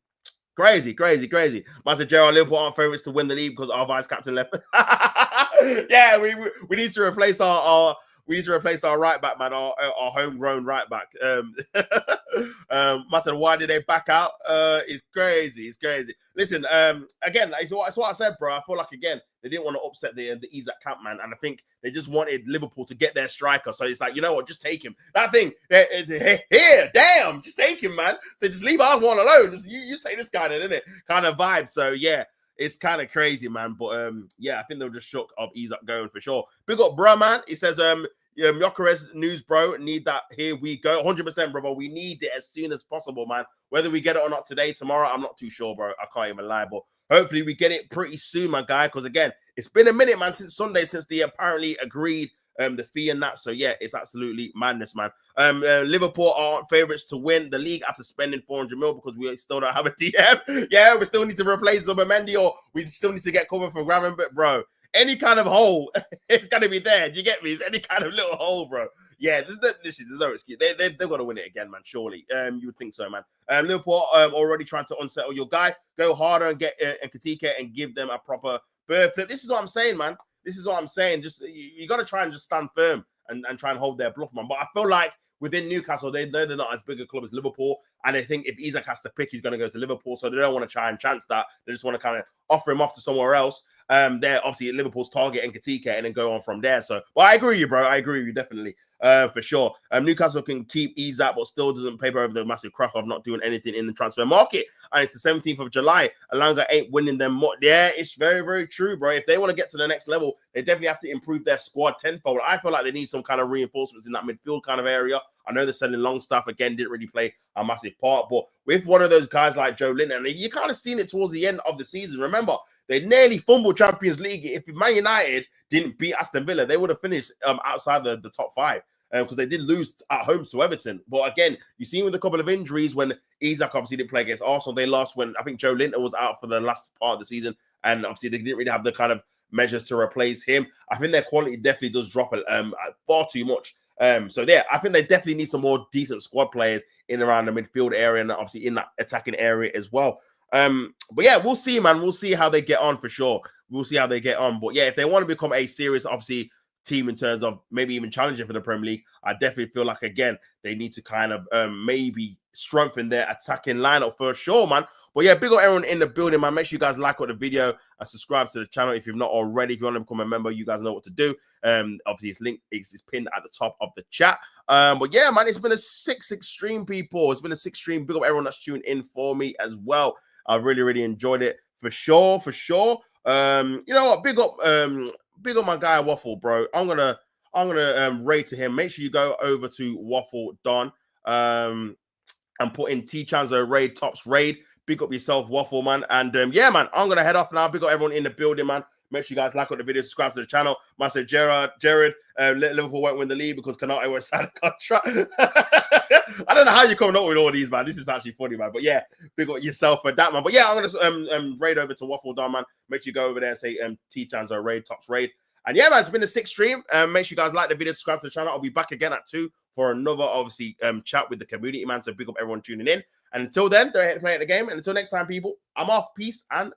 crazy. Master Gerald, Liverpool aren't favourites to win the league because our vice captain left. Yeah, we need to replace our right back, man, our homegrown right back. Matter, why did they back out? It's crazy. Listen, again, it's what I said, bro. I feel like, again, they didn't want to upset the Isak camp, man, and I think they just wanted Liverpool to get their striker. So it's like, you know what, just take him. That thing, here, damn, just take him, man. So just leave our one alone. You just take this guy, then, innit? Kind of vibe. So yeah. It's kind of crazy, man. But yeah, I think they were just shook of Isak going for sure. Big up, bro, man. He says, Yokeres news, bro. Need that. Here we go. 100%, brother. We need it as soon as possible, man. Whether we get it or not today, tomorrow, I'm not too sure, bro. I can't even lie. But hopefully we get it pretty soon, my guy. Because again, it's been a minute, man, since Sunday, since they apparently agreed the fee and that. So yeah, it's absolutely madness, man. Liverpool are favourites to win the league after spending 400 mil because we still don't have a DM. Yeah, we still need to replace Zubomendi, or we still need to get cover for Graven. But bro, any kind of hole, it's gonna be there. Do you get me? It's any kind of little hole, bro. Yeah, there's no excuse. They've got to win it again, man. Surely, you would think so, man. Liverpool already trying to unsettle your guy. Go harder and get Ekitike and give them a proper birth flip. This is what I'm saying, man. This is what I'm saying. Just you got to try and just stand firm and try and hold their bluff, man. But I feel like within Newcastle, they know they're not as big a club as Liverpool, and they think if Isak has to pick, he's going to go to Liverpool. So they don't want to try and chance that. They just want to kind of offer him off to somewhere else. They're obviously Liverpool's target and Ekitike, and then go on from there. So, well, I agree with you, bro. I agree with you definitely, for sure. Newcastle can keep Isak, but still doesn't paper over the massive crack of not doing anything in the transfer market. And it's the 17th of July. Alanga ain't winning them more. Yeah, it's very, very true, bro. If they want to get to the next level, they definitely have to improve their squad tenfold. I feel like they need some kind of reinforcements in that midfield kind of area. I know they're selling Longstaff again, didn't really play a massive part, but with one of those guys like Joe Linton, and you kind of seen it towards the end of the season. Remember, they nearly fumbled Champions League. If Man United didn't beat Aston Villa, they would have finished outside the top five because they did lose at home to Everton. But again, you see with a couple of injuries when Isak obviously didn't play against Arsenal, they lost when I think Joe Linton was out for the last part of the season, and obviously they didn't really have the kind of measures to replace him. I think their quality definitely does drop far too much. So yeah, I think they definitely need some more decent squad players in around the midfield area and obviously in that attacking area as well. But yeah, we'll see, man. We'll see how they get on for sure. We'll see how they get on. But yeah, if they want to become a serious, obviously, team in terms of maybe even challenging for the Premier League, I definitely feel like, again, they need to kind of maybe strengthen their attacking lineup for sure, man. But yeah, big up everyone in the building, man. Make sure you guys like the video and subscribe to the channel if you've not already. If you want to become a member, you guys know what to do. Obviously, it's linked, it's pinned at the top of the chat. But yeah, man, it's been a sick stream, people. It's been a sick stream. Big up everyone that's tuned in for me as well. I really enjoyed it for sure. You know what? Big up my guy Waffle, bro. I'm gonna raid to him. Make sure you go over to Waffle Don and put in T Chanzo raid tops raid. Big up yourself, Waffle, man. And yeah, man, I'm gonna head off now. Big up everyone in the building, man. Make sure you guys like on the video, subscribe to the channel. Master Jared, Liverpool won't win the league because Konate won't sign a contract. I don't know how you're coming up with all these, man. This is actually funny, man. But yeah, big up yourself for that, man. But yeah, I'm gonna raid over to Waffle Don, man. Make sure you go over there and say T-Chanzo raid, Tops raid. And yeah, man, it's been the 6th stream. Make sure you guys like the video, subscribe to the channel. I'll be back again at 2 for another, obviously, chat with the community, man. So big up everyone tuning in. And until then, don't hate to play at the game. And until next time, people, I'm off. Peace and